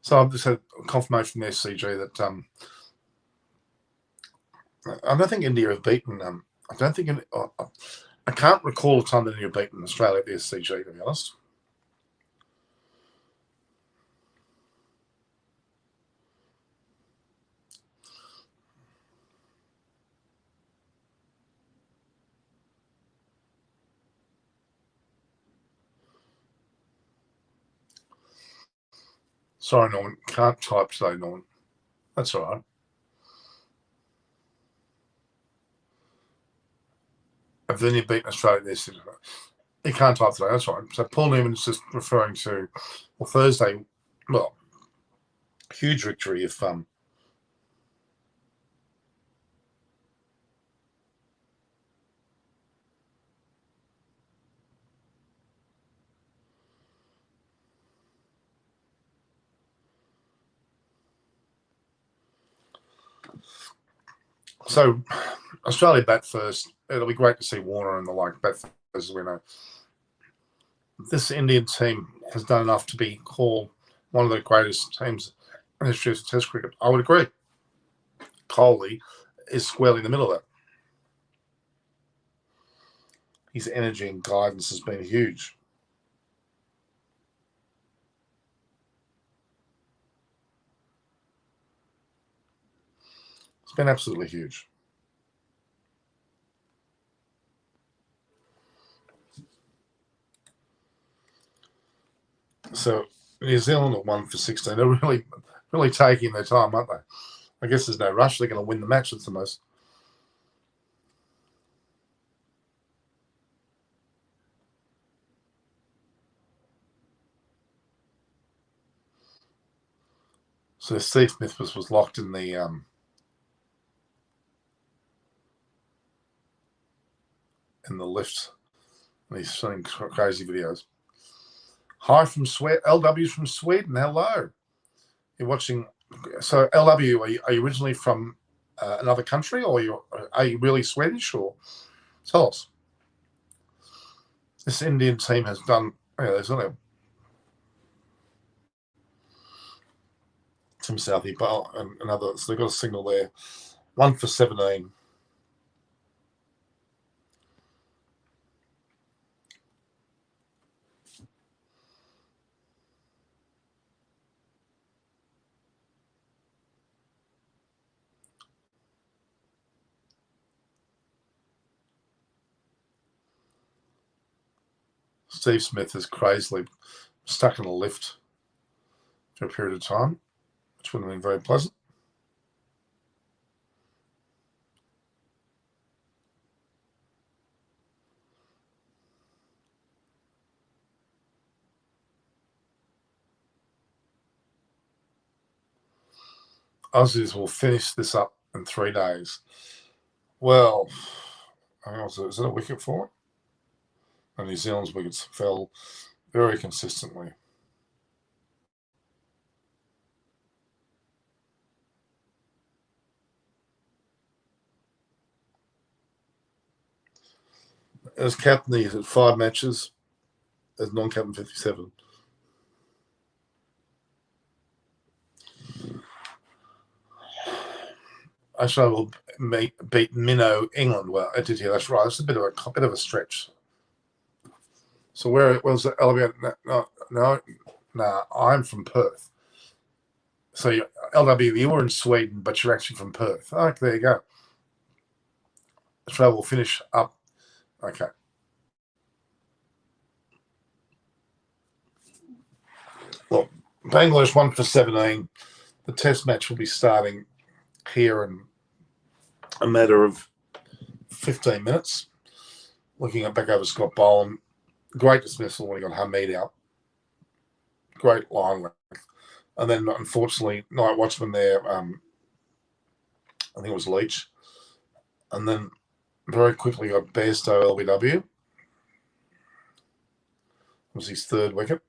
So I've just had confirmation from the SCG that I don't think India have beaten. I don't think I can't recall a time that India have beaten Australia at the SCG, to be honest. Sorry, Norman. Can't type today, Norman. That's all right. Have India beaten Australia at the SCG? He can't type today. That's all right. So Paul Newman's just referring to, well, Thursday. Well, huge victory if so Australia bat first. It'll be great to see Warner and the like bat first, as we know. This Indian team has done enough to be called one of the greatest teams in the history of Test cricket. I would agree. Kohli is squarely in the middle of that. His energy and guidance has been huge. been absolutely huge. So New Zealand at 1 for 16. They're really taking their time, aren't they? I guess there's no rush. They're going to win the match. It's the most. So Steve Smith was locked in the lift, and he's showing crazy videos. Hi from Sweden. LW's from Sweden. Hello. You're watching. So LW, are you originally from another country, or are you really Swedish? Or tell us. This Indian team has done. There's only Tim Southey, but another. So they've got a signal there. 1 for 17. Steve Smith is crazily stuck in a lift for a period of time, which wouldn't have been very pleasant. Aussies will finish this up in 3 days. Well, is it a wicket for it? And New Zealand's wickets fell very consistently. As captain, he's had 5 matches. As non-captain, 57. Actually, I will beat Minnow England. Well, I did hear that's right. It's a bit of a stretch. So where was the elevator? No, I'm from Perth. So LW, you were in Sweden, but you're actually from Perth. Oh, there you go. So we'll finish up. Okay. Well, Bangladesh 1 for 17. The test match will be starting here in a matter of 15 minutes. Looking at back over Scott Boland. Great dismissal when he got Hamid out. Great line length. And then, unfortunately, night watchman there, I think it was Leach. And then very quickly got Bairstow LBW. It was his 3rd wicket.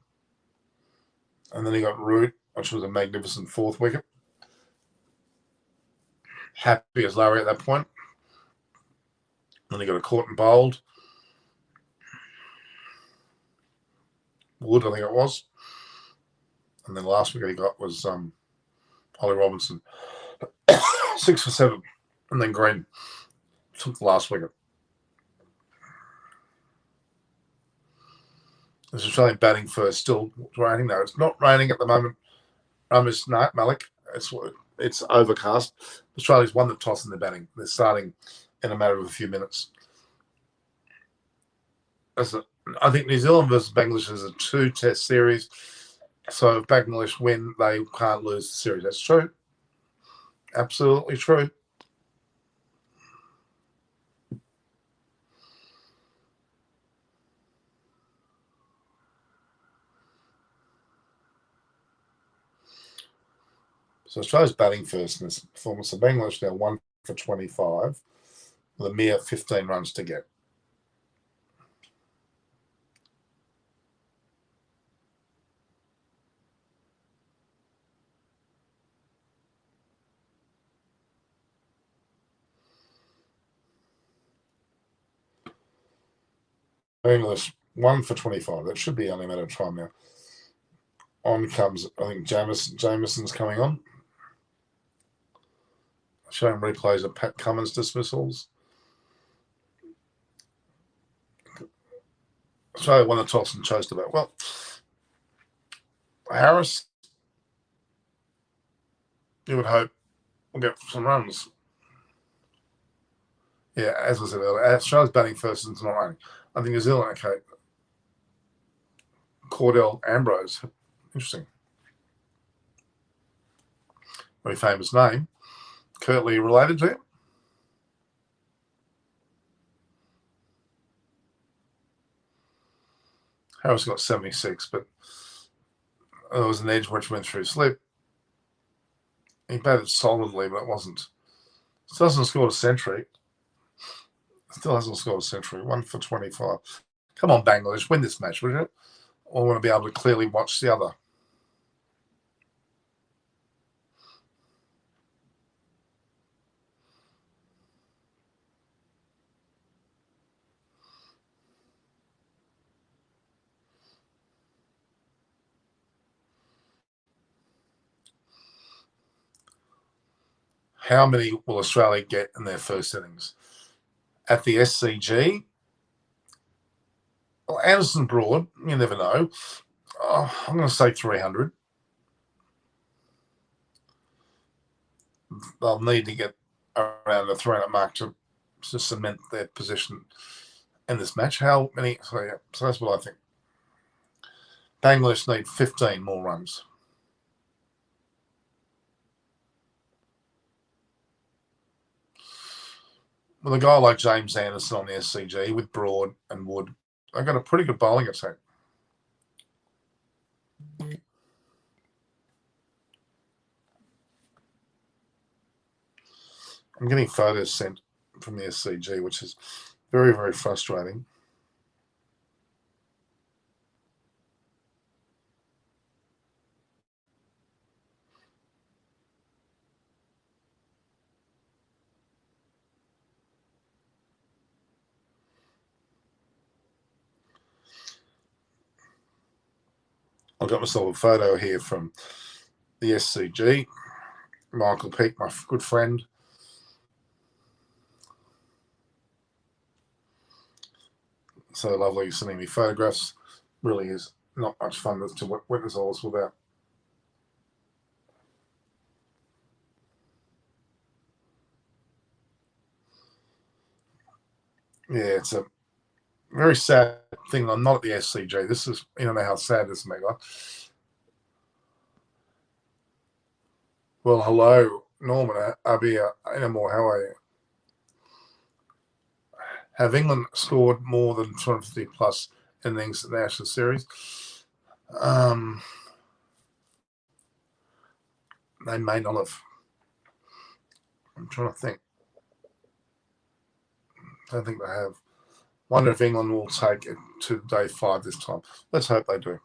And then he got Root, which was a magnificent 4th wicket. Happy as Larry at that point. Then he got a caught and bowled. Wood, I think it was. And then the last wicket he got was Ollie Robinson. 6 for 7. And then Green took the last wicket. This is Australian batting first. Still raining though. It's not raining at the moment. It's night, Malik. It's overcast. Australia's won the toss in their batting. They're starting in a matter of a few minutes. I think New Zealand versus Bangladesh is a 2-test series. So if Bangladesh win, they can't lose the series. That's true. Absolutely true. So Australia's batting first in this performance. So Bangladesh now 1 for 25 with a mere 15 runs to get. Bangladesh 1 for 25. That should be only a matter of time now. On comes, I think Jameson's coming on. Showing replays of Pat Cummins dismissals. Australia won the toss and chose to bat. Well, Harris, you would hope, will get some runs. Yeah, as I said earlier, Australia's batting first and it's not running. I think New Zealand, okay. Cordell Ambrose, interesting. Very famous name. Curtly related to him. Harris got 76, but there was an edge which went through slip. He batted solidly, but it wasn't. Still hasn't scored a century. Still hasn't scored a century. 1 for 25. Come on, Bangladesh, win this match, would you? I want to be able to clearly watch the other. How many will Australia get in their first innings? At the SCG, well, Anderson Broad, you never know. I'm going to say 300. They'll need to get around the 300 mark to cement their position in this match. How many? So that's what I think. Bangladesh need 15 more runs. With a guy like James Anderson on the SCG with Broad and Wood, they've got a pretty good bowling attack. I'm getting photos sent from the SCG, which is very, very frustrating. I've got myself a photo here from the SCG. Michael Peake, my good friend. So lovely sending me photographs. Really is not much fun to witness all this without. Yeah, it's a very sad thing. I'm not at the SCG. This is, you know how sad this makes me. Well, hello, Norman. Abia, Inamore, how are you? Have England scored more than 250 plus innings in the Ashes series? They may not have. I'm trying to think. I don't think they have. Wonder if England will take it to day 5 this time. Let's hope they do.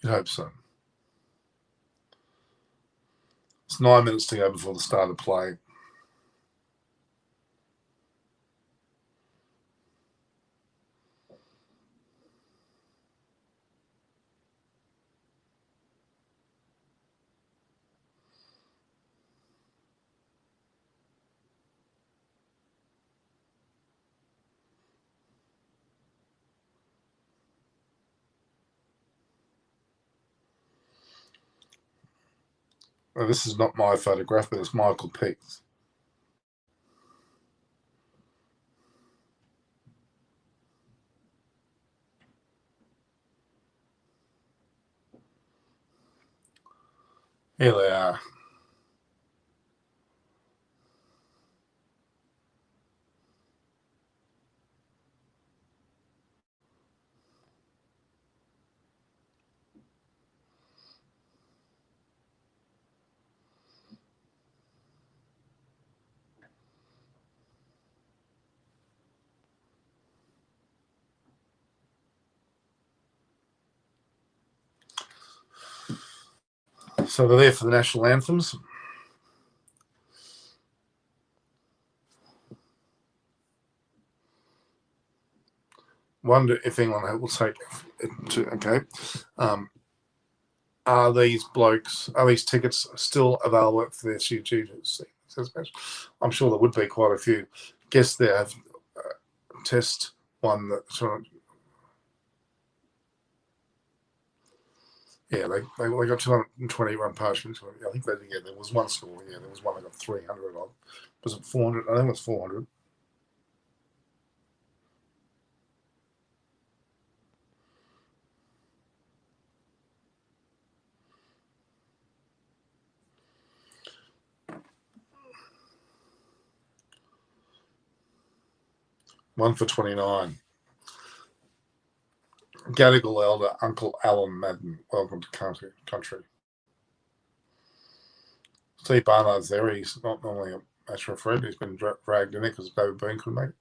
You'd hope so. It's 9 minutes to go before the start of play. Well, this is not my photograph, but it's Michael Peake's. Here they are. So they're there for the national anthems. Wonder if England will take it to. Okay. Are these tickets still available for the SCG? I'm sure there would be quite a few. Guess they have test one that sort of. Yeah, they got 221 punishments. I think they did. Yeah, there was one score. Yeah, there was one that got 300 on. Was it 400? I think it was 400. One for 29. Gadigal elder Uncle Alan Madden. Welcome to country. Steve Barnard's there. He's not normally a match referee. He's been dragged in it because David Boone couldn't make it.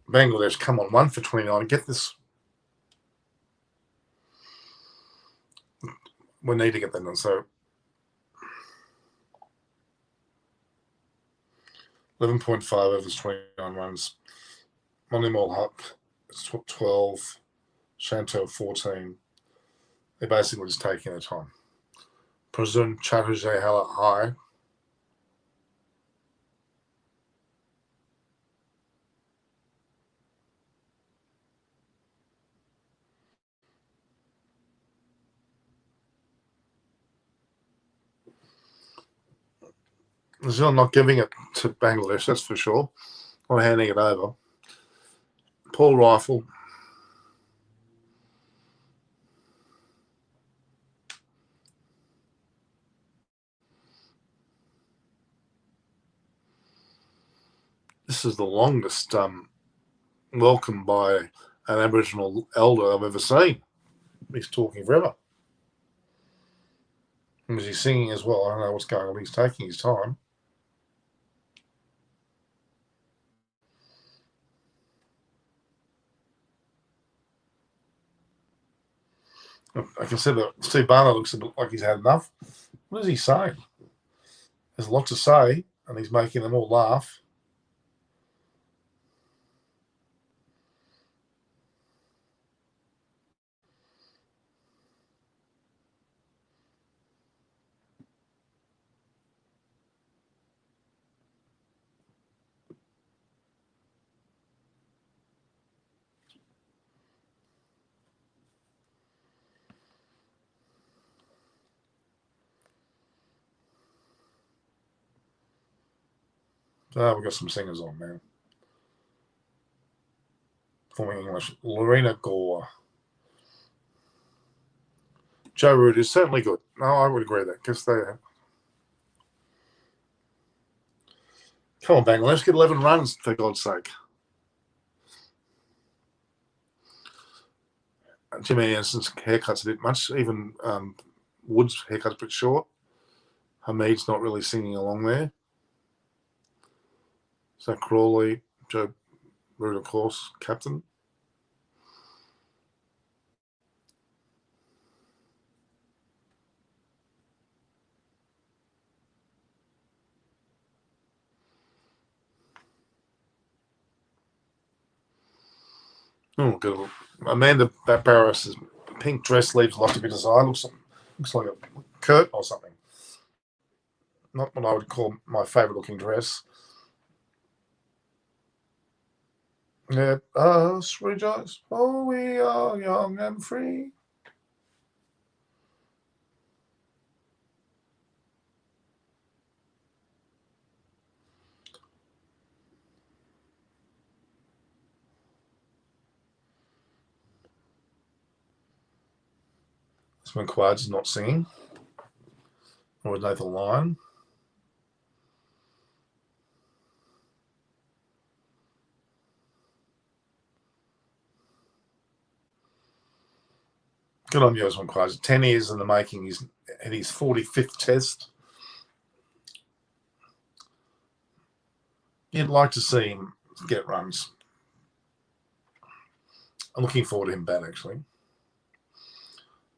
Bangladesh, come on, 1 for 29. Get this. We need to get that done. So 11.5 overs, 29 runs. Monimol Huck, 12. Chantel, 14. They're basically just taking their time. Prasun Chatterjee high. New Zealand not giving it to Bangladesh, that's for sure. Or handing it over. Paul Rifle. This is the longest welcome by an Aboriginal elder I've ever seen. He's talking forever. And he's singing as well. I don't know what's going on. He's taking his time. I can see that Steve Barnard looks a bit like he's had enough. What is he saying? There's a lot to say, and he's making them all laugh. We've got some singers on now. Performing English. Lorena Gore. Joe Root is certainly good. No, I would agree with that because they. Come on, Bangladesh, get 11 runs, for God's sake. Jimmy Anderson's haircut's a bit much. Even Wood's haircut's a bit short. Hamid's not really singing along there. Zach Crawley, Joe Root, of course, captain. Oh, good. Amanda Barris's pink dress leaves a lot to be desired. Looks like a curtain or something. Not what I would call my favourite looking dress. Let us rejoice, for we are young and free. This one Quad's not singing. Or with Nathan Lyon. Good on you, Osman Quads. 10 years in the making. He's at his 45th test. You'd like to see him get runs. I'm looking forward to him bat, actually.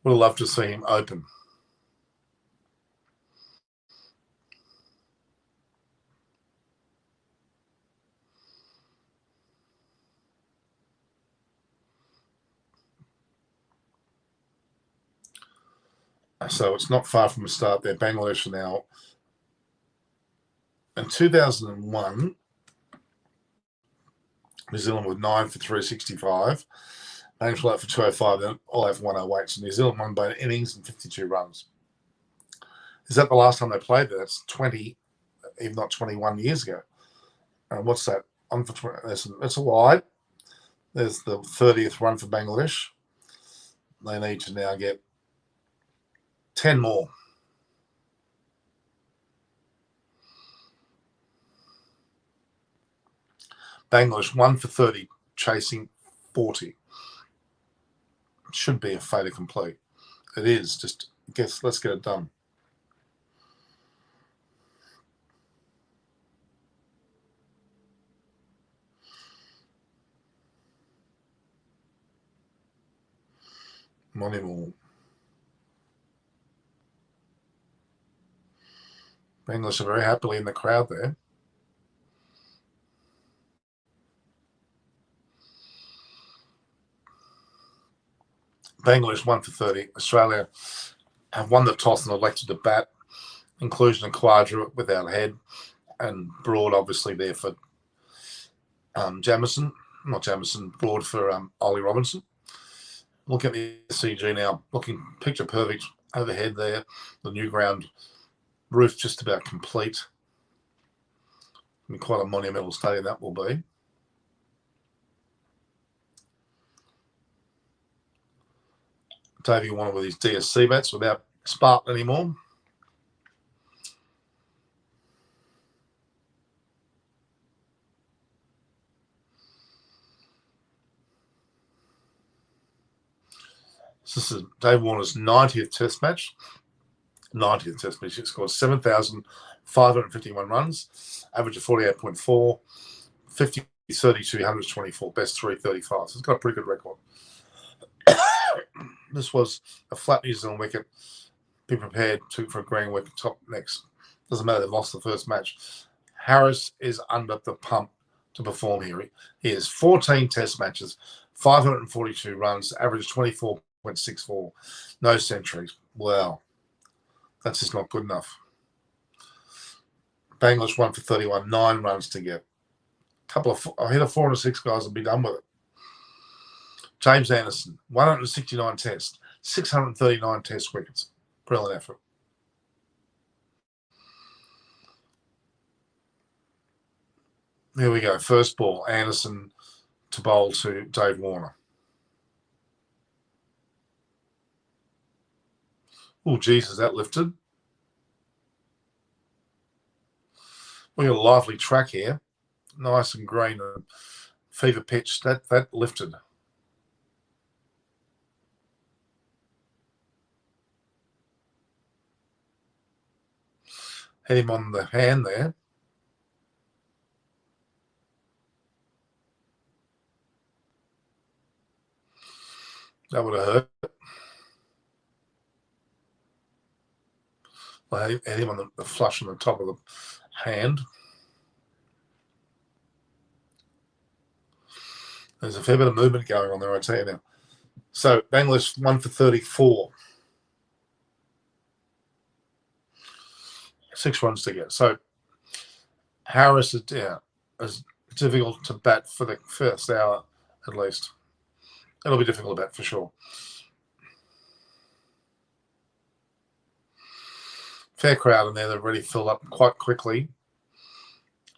Would have loved to see him open. So it's not far from a start there. Bangladesh now. In 2001, New Zealand with 9 for 365. Bangladesh all out for 205, then all out for 108. So New Zealand won by innings and 52 runs. Is that the last time they played there? That's 20, if not 21 years ago. And what's that? On for 20. That's a wide. There's the 30th run for Bangladesh. They need to now get 10 more. Bangladesh 1 for 30, chasing 40. Should be a fait accompli. It is. Just let's get it done. Money more. Bangladesh are very happily in the crowd there. Bangladesh 1 for 30. Australia have won the toss and elected to bat. Inclusion of Quadra without head, and Broad obviously there for Jamison. Not Jamison, Broad for Ollie Robinson. Look at the SCG now, looking picture perfect overhead there. The new ground roof just about complete. I mean, quite a monumental stadium that will be. Davey wanted with his DSC bats without Spartan anymore. This is Dave Warner's 90th Test match. 90th Test match. He scored 7,551 runs, average of 48.4, 50, 32, 124, best 335. So it's got a pretty good record. This was a flat New Zealand wicket. Be prepared for a green wicket top next. Doesn't matter, they've lost the first match. Harris is under the pump to perform here. He has 14 Test matches, 542 runs, average 24.64, no centuries. Wow. That's just not good enough. Bangladesh 1 for 31, 9 runs to get. I hit a 4 and a 6 guys will be done with it. James Anderson, 169 tests, 639 test wickets. Brilliant effort. Here we go. First ball, Anderson to bowl to Dave Warner. Oh, geez, is that lifted? We got a lively track here. Nice and green. Fever pitch. That lifted. Hit him on the hand there. That would have hurt. I hit him on the flush on the top of the hand. There's a fair bit of movement going on there, I tell you now. So Bangladesh 1 for 34. 6 runs to get. So Harris is difficult to bat for the first hour at least. It'll be difficult to bat for sure. Fair crowd in there. They're already filled up quite quickly.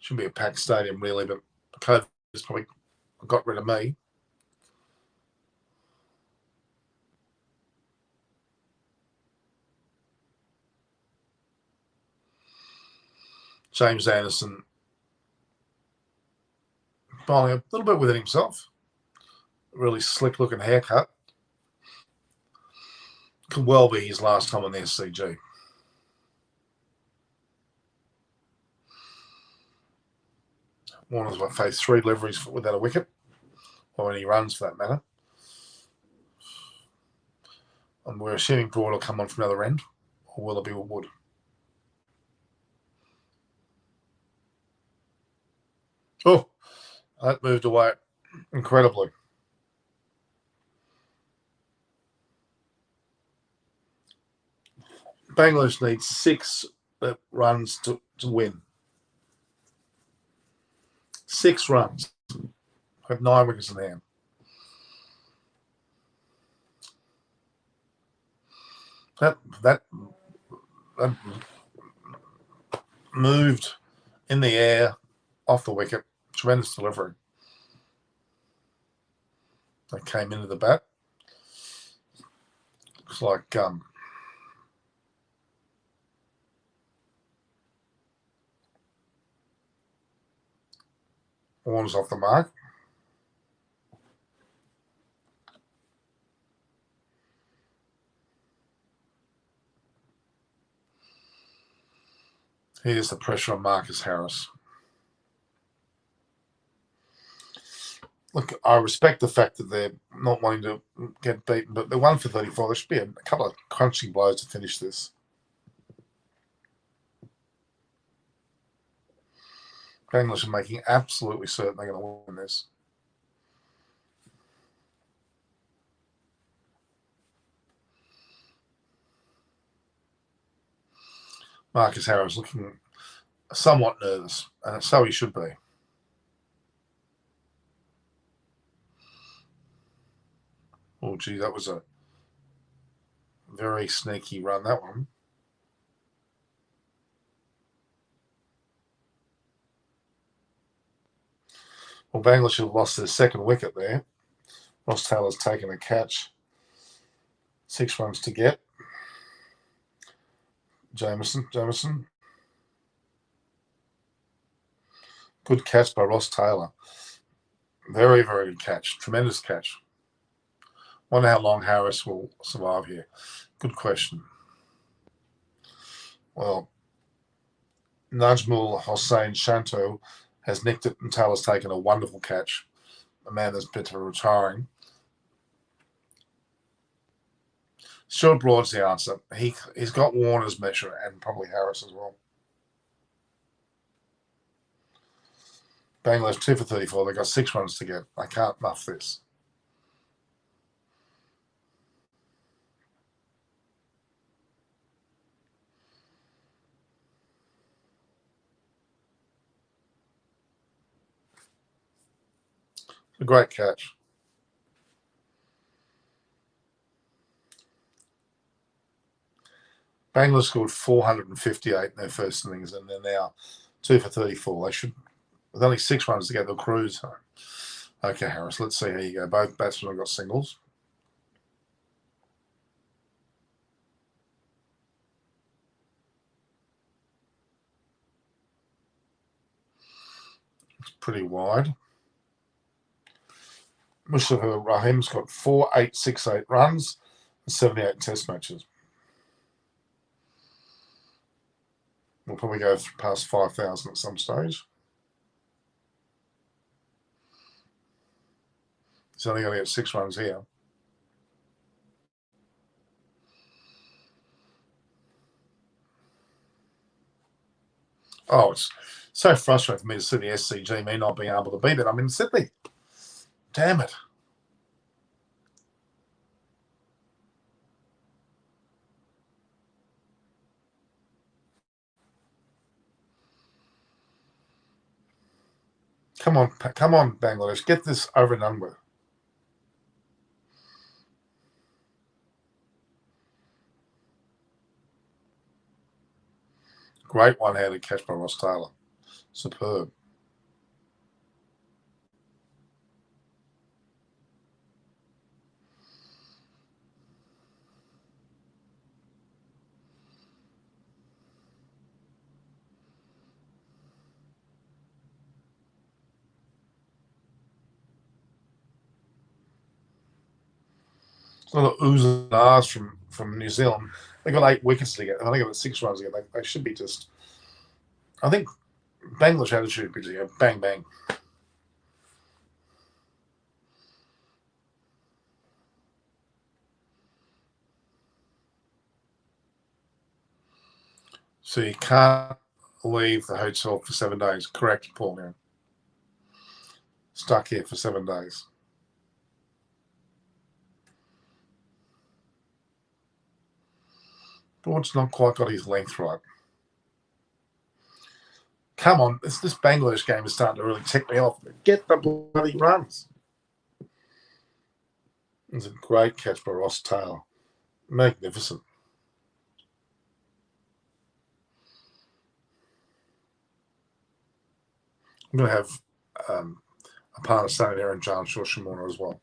Should be a packed stadium really, but COVID has probably got rid of me. James Anderson bowling a little bit within himself. Really slick looking haircut. Could well be his last time on the SCG. Warners will face 3 deliveries without a wicket, or any runs for that matter. And we're assuming Broad will come on from the other end, or will it be Wood? Oh, that moved away incredibly. Bangladesh needs 6 runs to win. 6 runs. Have 9 wickets in hand. That moved in the air, off the wicket. Tremendous delivery. That came into the bat. Looks like Warner's off the mark. Here's the pressure on Marcus Harris. Look, I respect the fact that they're not wanting to get beaten, but they're 1 for 34. There should be a couple of crunching blows to finish this. Bangladesh are making absolutely certain they're going to win this. Marcus Harris looking somewhat nervous, and so he should be. Oh, gee, that was a very sneaky run, that one. Well, Bangladesh have lost their 2nd wicket there. Ross Taylor's taken a catch. 6 runs to get. Jamieson. Good catch by Ross Taylor. Very, very good catch. Tremendous catch. Wonder how long Harris will survive here. Good question. Well, Najmul Hossain Shanto has nicked it, and Taylor's taken a wonderful catch. A man that's better retiring. Stuart Broad's the answer. He's got Warner's measure and probably Harris as well. Bangladesh 2 for 34. They've got 6 runs to get. I can't muff this. A great catch. Bangladesh scored 458 in their first innings, and they're now 2 for 34. They should, with only 6 runs to get, they'll cruise home. Okay, Harris, let's see how you go. Both batsmen have got singles. It's pretty wide. Mustafa Rahim's got 4,868 runs and 78 test matches. We'll probably go past 5,000 at some stage. He's only going to get 6 runs here. Oh, it's so frustrating for me to see the SCG, me not being able to beat it. I'm in Sydney. Damn it. Come on, Bangladesh. Get this over and done with. Great one-handed catch by Ross Taylor. Superb. A lot of oohs and ahs from New Zealand. They got 8 wickets to get. I think they got 6 runs to get. They should be just. I think Bangladesh attitude pitch here. Bang, bang. So you can't leave the hotel for 7 days. Correct, Paul now. Stuck here for 7 days. Broad's not quite got his length right. Come on, this Bangladesh game is starting to really tick me off. Get the bloody runs. It's a great catch by Ross Taylor. Magnificent. I'm going to have a partner standing there and John Shoshamona as well.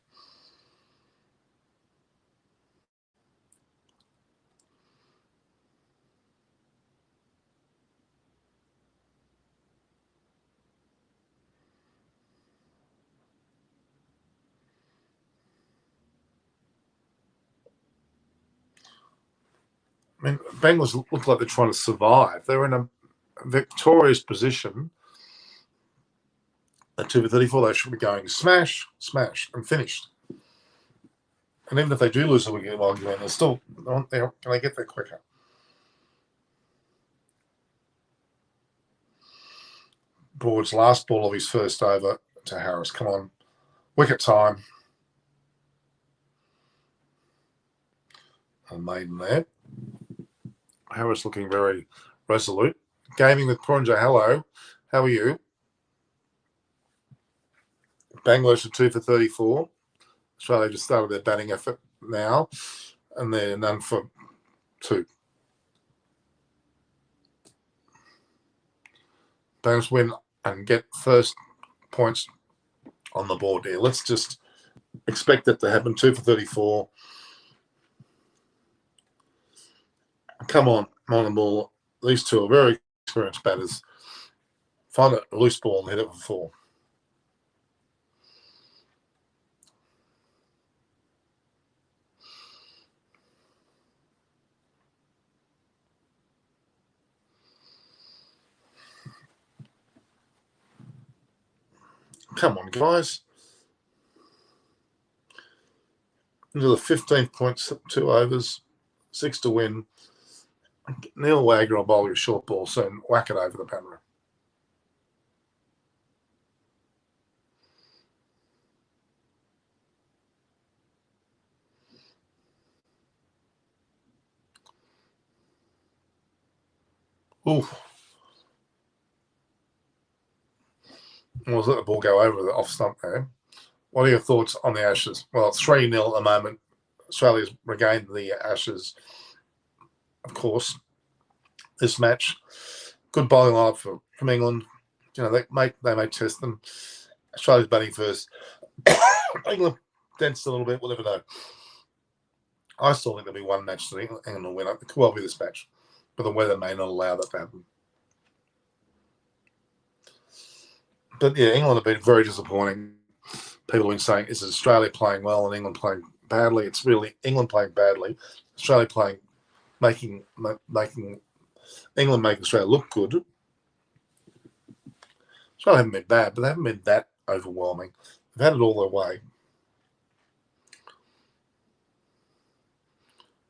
I mean, Bengals look like they're trying to survive. They're in a victorious position. At 2 for 34, they should be going smash, smash, and finished. And even if they do lose a wicket while going, they're still, can they get there quicker? Broad's last ball of his first over to Harris. Come on. Wicket time. A maiden there. Harris looking very resolute. Gaming with Porringer. Hello. How are you? Bangladesh at 2 for 34. Australia just started their batting effort now, and they're none for 2. Bangladesh win and get first points on the board here. Let's just expect that to happen. 2 for 34. Come on the ball. These two are very experienced batters. Find a loose ball and hit it for 4. Come on, guys. Into the 15th points, 2 overs, 6 to win. Neil Wagner will bowl your short ball soon. Whack it over the camera. Ooh. We'll let the ball go over the off stump there. What are your thoughts on the Ashes? Well, it's 3-0 at the moment. Australia's regained the Ashes, of course. This match, good bowling lineup from England. You know, they may test them. Australia's batting first. England dents a little bit. We'll never know. I still think there'll be one match that England will win. It could well be this match, but the weather may not allow that to happen. But yeah, England have been very disappointing. People have been saying, is Australia playing well and England playing badly? It's really England playing badly. Australia playing, making England make Australia look good. Australia haven't been bad, but they haven't been that overwhelming. They've had it all their way.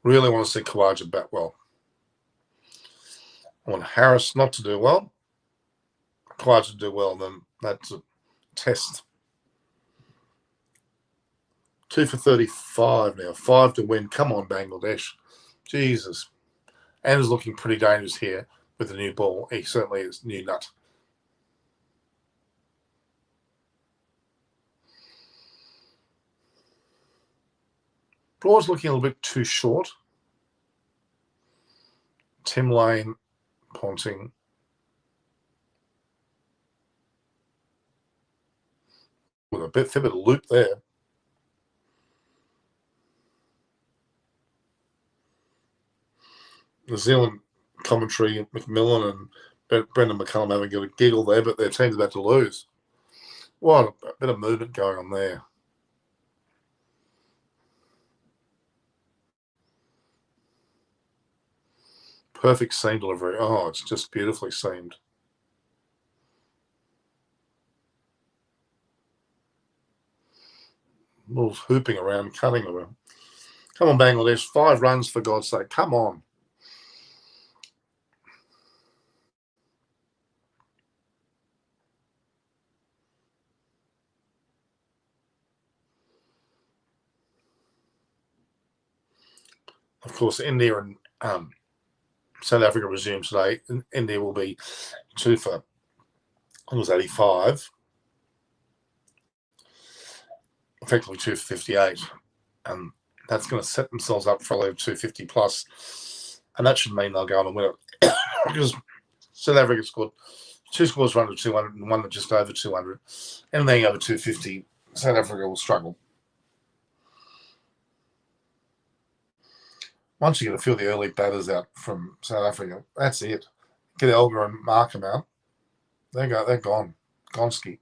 Really want to see Khawaja bat well. I want Harris not to do well. Khawaja to do well, then that's a test. 2 for 35 now. 5 to win. Come on, Bangladesh. Jesus. Andrew's looking pretty dangerous here with the new ball. He certainly is new nut. Broad's looking a little bit too short. Tim Lane, Ponting. With a fair bit of loop there. New Zealand commentary, McMillan and Brendan McCullum having got a giggle there, but their team's about to lose. What a bit of movement going on there. Perfect seam delivery. Oh, it's just beautifully seamed. Wolves hooping around, cutting around. Come on, Bangladesh. 5 runs, for God's sake. Come on. Of course, India and South Africa resume today. India will be 2 for, I think it was 85. Effectively 2 for 58. And that's going to set themselves up for a lead of 250 plus. And that should mean they'll go on and win it. Because South Africa scored 2 scores for under 200 and one that just over 200. Anything over 250, South Africa will struggle. Once you get a few of the early batters out from South Africa, that's it. Get Elgar and Markham out. They're gone. Gonski.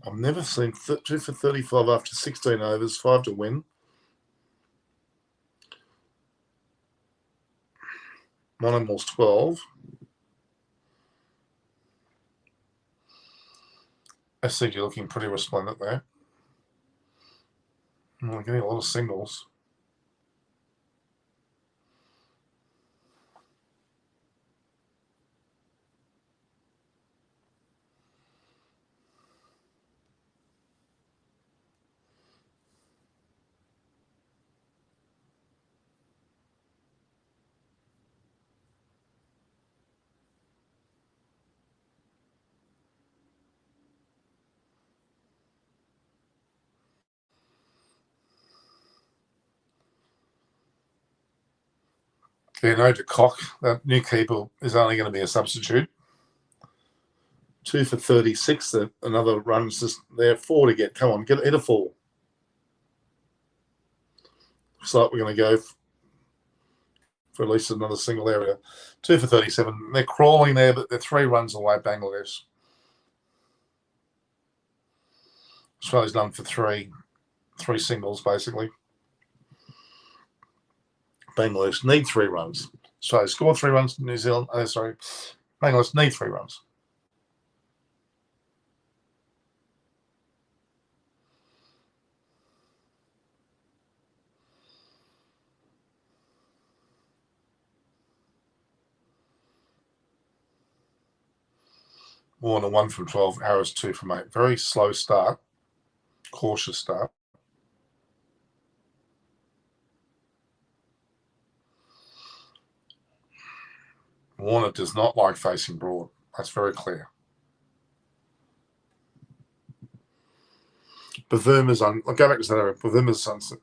I've never seen 2 for 35 after 16 overs, 5 to win. Monomall's 12. SCG looking pretty resplendent there. We're getting a lot of singles. Yeah, no to Cock. That new keeper is only going to be a substitute. 2 for 36. Another run's just there. 4 to get. Come on, hit a 4. Looks like we're going to go for at least another single area. 2 for 37. They're crawling there, but they're 3 runs away, Bangladesh. Australia's done for 3 singles, basically. Bangladesh need 3 runs. Australia scored 3 runs. New Zealand, Bangladesh need 3 runs. Warner 1 from 12, Harris 2 from 8. Very slow start, cautious start. Warner does not like facing broad. That's very clear. Bavuma's on. I'll go back to that. Bavuma's sunset.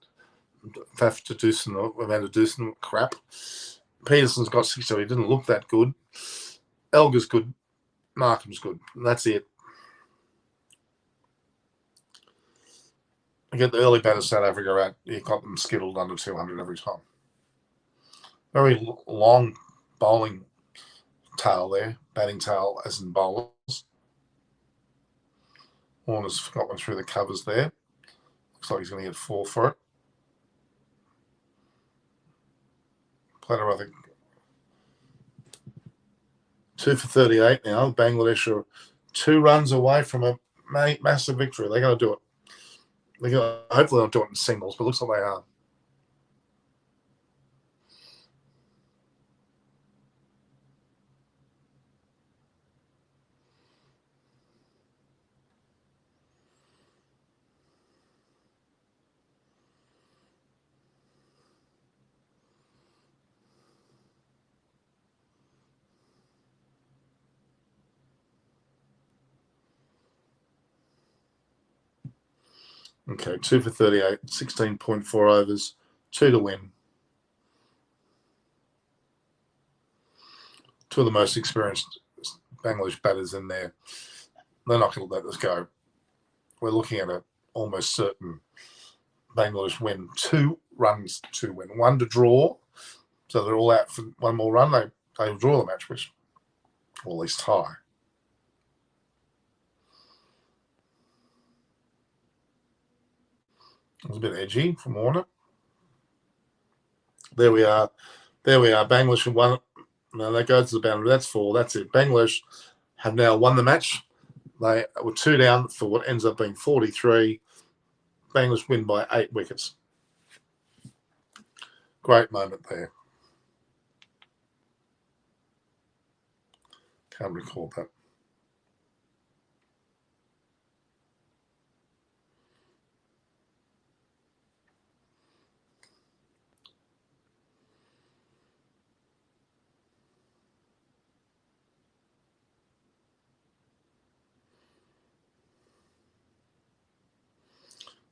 Have to do some Amanda Doosan crap. Peterson's got 6, so he didn't look that good. Elgar's good. Markham's good. And that's it. You get the early batters South Africa out. You got them skittled under 200 every time. Very long bowling tail there. Batting tail as in bowlers. Warner's got one through the covers there. Looks like he's going to get 4 for it. Platter, I think. 2 for 38 now. Bangladesh are 2 runs away from a massive victory. They're going to do it. Hopefully they'll do it in singles, but it looks like they are. Okay, 2 for 38, 16.4 overs, 2 to win. 2 of the most experienced Bangladesh batters in there. They're not going to let this go. We're looking at an almost certain Bangladesh win. 2 runs to win, 1 to draw. So they're all out for 1 more run. They will draw the match, which or at least tie. It was a bit edgy from Warner. There we are. Bangladesh have won. No, that goes to the boundary. That's 4. That's it. Bangladesh have now won the match. They were 2 down for what ends up being 43. Bangladesh win by 8 wickets. Great moment there. Can't recall that.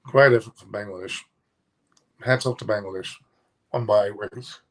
Great effort from Bangladesh. Hats off to Bangladesh. 1 by 8 wickets.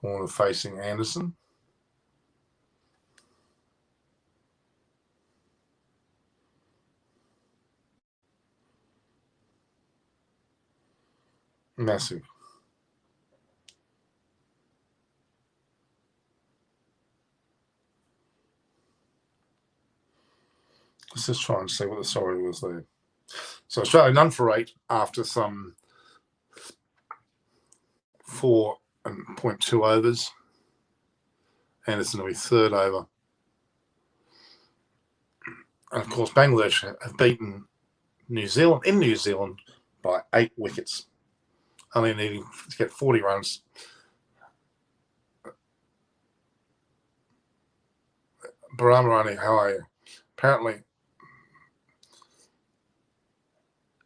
Warner facing Anderson. Massive. Let's just try and see what the story was there. So Australia none for 8 after some 4.2 overs. Anderson will be 3rd over. And of course, Bangladesh have beaten New Zealand in New Zealand by 8 wickets, only needing to get 40 runs. Baramarani, how are you? Apparently,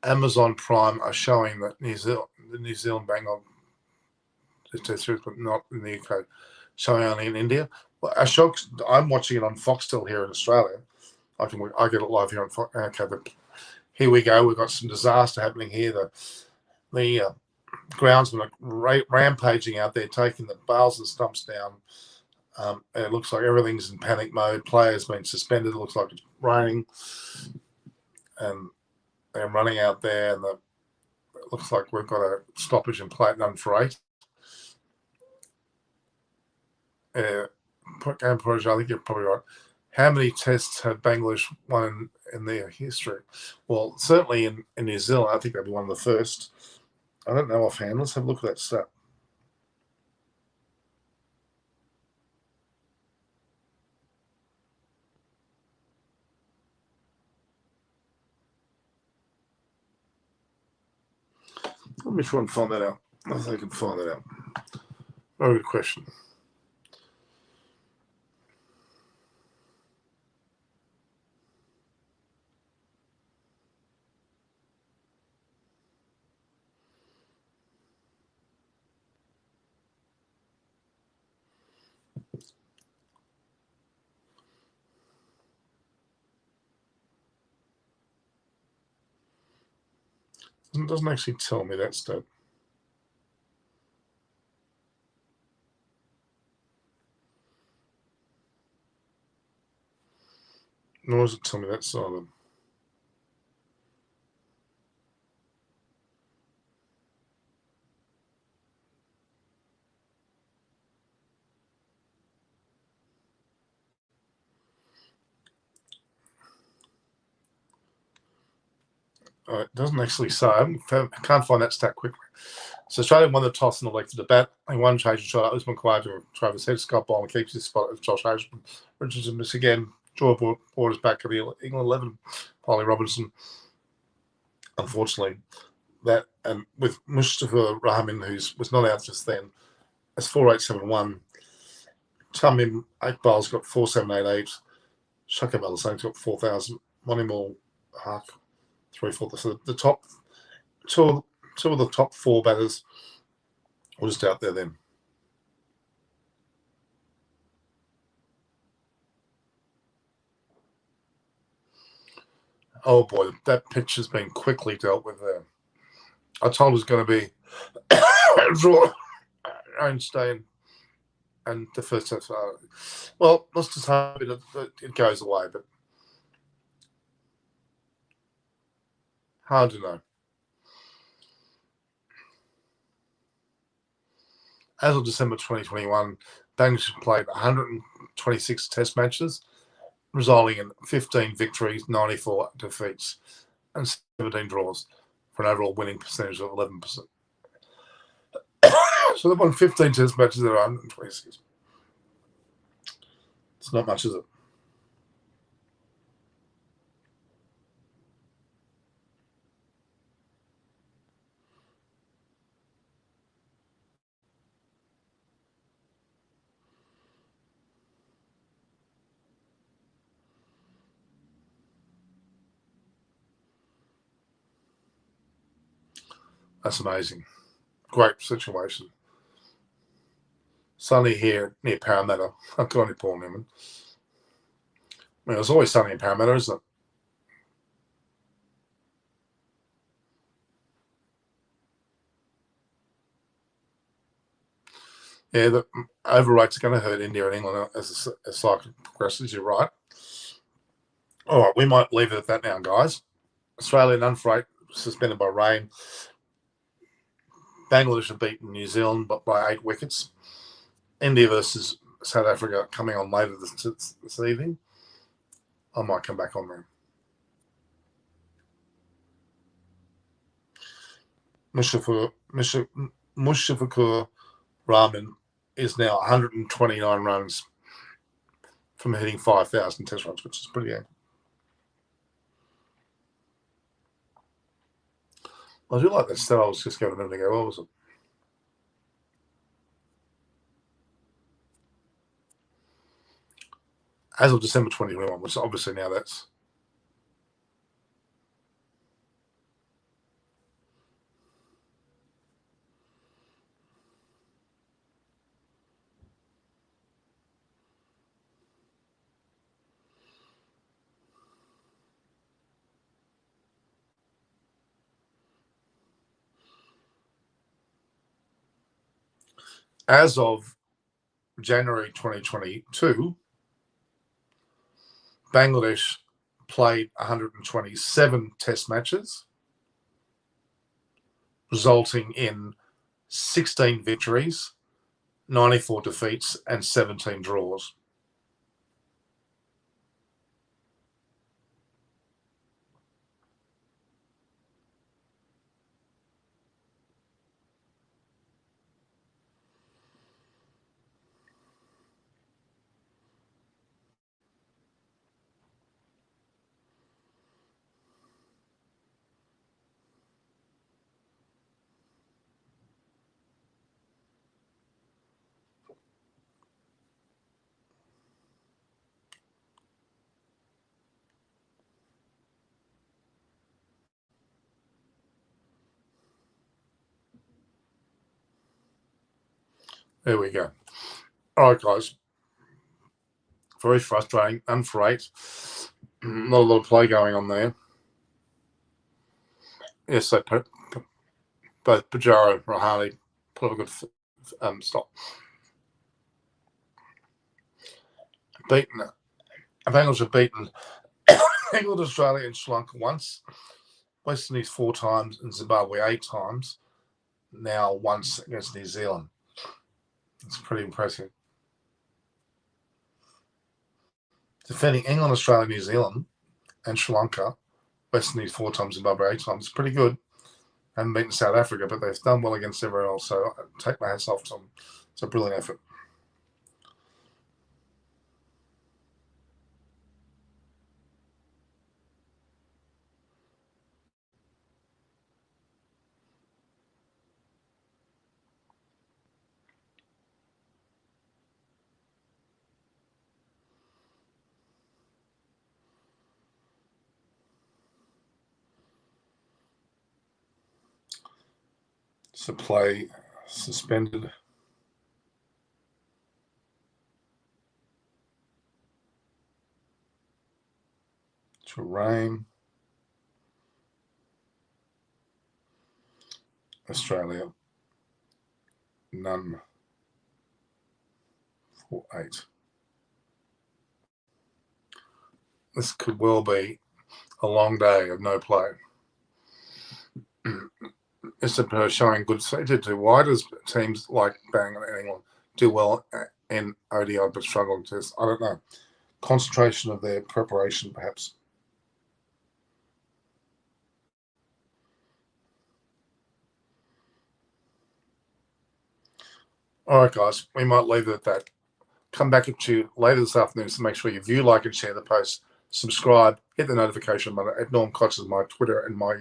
Amazon Prime are showing that the New Zealand Bengal is but not in the UK, showing only in India. Well, I'm watching it on Foxtel here in Australia. I get it live here on Fox. Okay, but here we go. We've got some disaster happening here. The groundsmen are rampaging out there, taking the bales and stumps down. And it looks like everything's in panic mode. Players been suspended. It looks like it's raining, and they're running out there. And it looks like we've got a stoppage in play, none for 8. Game Project, I think you're probably right. How many tests have Bangladesh won in their history? Well, certainly in New Zealand, I think they'd be one of the first. I don't know offhand. Let's have a look at that stat. Let me try and find that out. I think I can find that out. Very good question. It doesn't actually tell me that stat. Nor does it tell me that side of them. It doesn't actually say. I can't find that stat quickly. So Australia won the toss and elected to bat. They won change and shot. Usman Khawaja to Travis Head. Scott Bowman keeps his spot as Josh Ashman. Richardson missed again. Joy brought us back to the England 11. Polly Robinson, unfortunately, that and with Mustafa Rahman, who was not out just then, as 4.871. Tamim Iqbal's got 4.788. Shakib Al Hussein's got 4,000. Monimol Haq 3/4. So the top two of the top 4 batters were just out there then. Oh boy, that pitch has been quickly dealt with there. I told it was going to be draw, Einstein, and the first set. Well, let's just hope it goes away, but hard to know. As of December 2021, Bangladesh played 126 test matches, resulting in 15 victories, 94 defeats, and 17 draws, for an overall winning percentage of 11%. So they've won 15 test matches out of 126. It's not much, is it? That's amazing. Great situation. Sunny here near Parramatta. I've got any Paul Newman. I mean, it's always sunny in Parramatta, isn't it? Yeah, the overrates are going to hurt India and England as the cycle progresses. You're right. All right, we might leave it at that now, guys. Australian unfreight suspended by rain. Bangladesh have beaten New Zealand by 8 wickets. India versus South Africa coming on later this evening. I might come back on there. Mushafakur Rahman is now 129 runs from hitting 5,000 test runs, which is pretty good. I do like that stat I was just going a minute ago. What was it? As of December 2021, which obviously now that's as of January 2022, Bangladesh played 127 test matches, resulting in 16 victories, 94 defeats, and 17 draws. There we go. All right, guys. Very frustrating. Unfreight. Not a lot of play going on there. Yes, so both Pajaro and Rahani put up a good stop. Beaten. Bengals have beaten England, Australia, and Sri Lanka once. West Indies 4 times and Zimbabwe 8 times. Now once against New Zealand. It's pretty impressive. Defending England, Australia, New Zealand, and Sri Lanka, West Indies 4 times, Zimbabwe 8 times. It's pretty good. Haven't beaten South Africa, but they've done well against everyone else. So I take my hats off to them. It's a brilliant effort. So play suspended. To rain. Australia. None for 8. This could well be a long day of no play. It's showing good. So to do why does teams like Bang and England do well in ODI but struggle to this? I don't know. Concentration of their preparation, perhaps. All right, guys, we might leave it at that. Come back at you later this afternoon, so make sure you view, like, and share the post. Subscribe, hit the notification button. At Norm Koch is my Twitter and my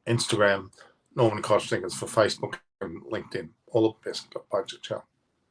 Instagram. Norman Koch Thinkers for Facebook and LinkedIn. All the best. Bye, ciao.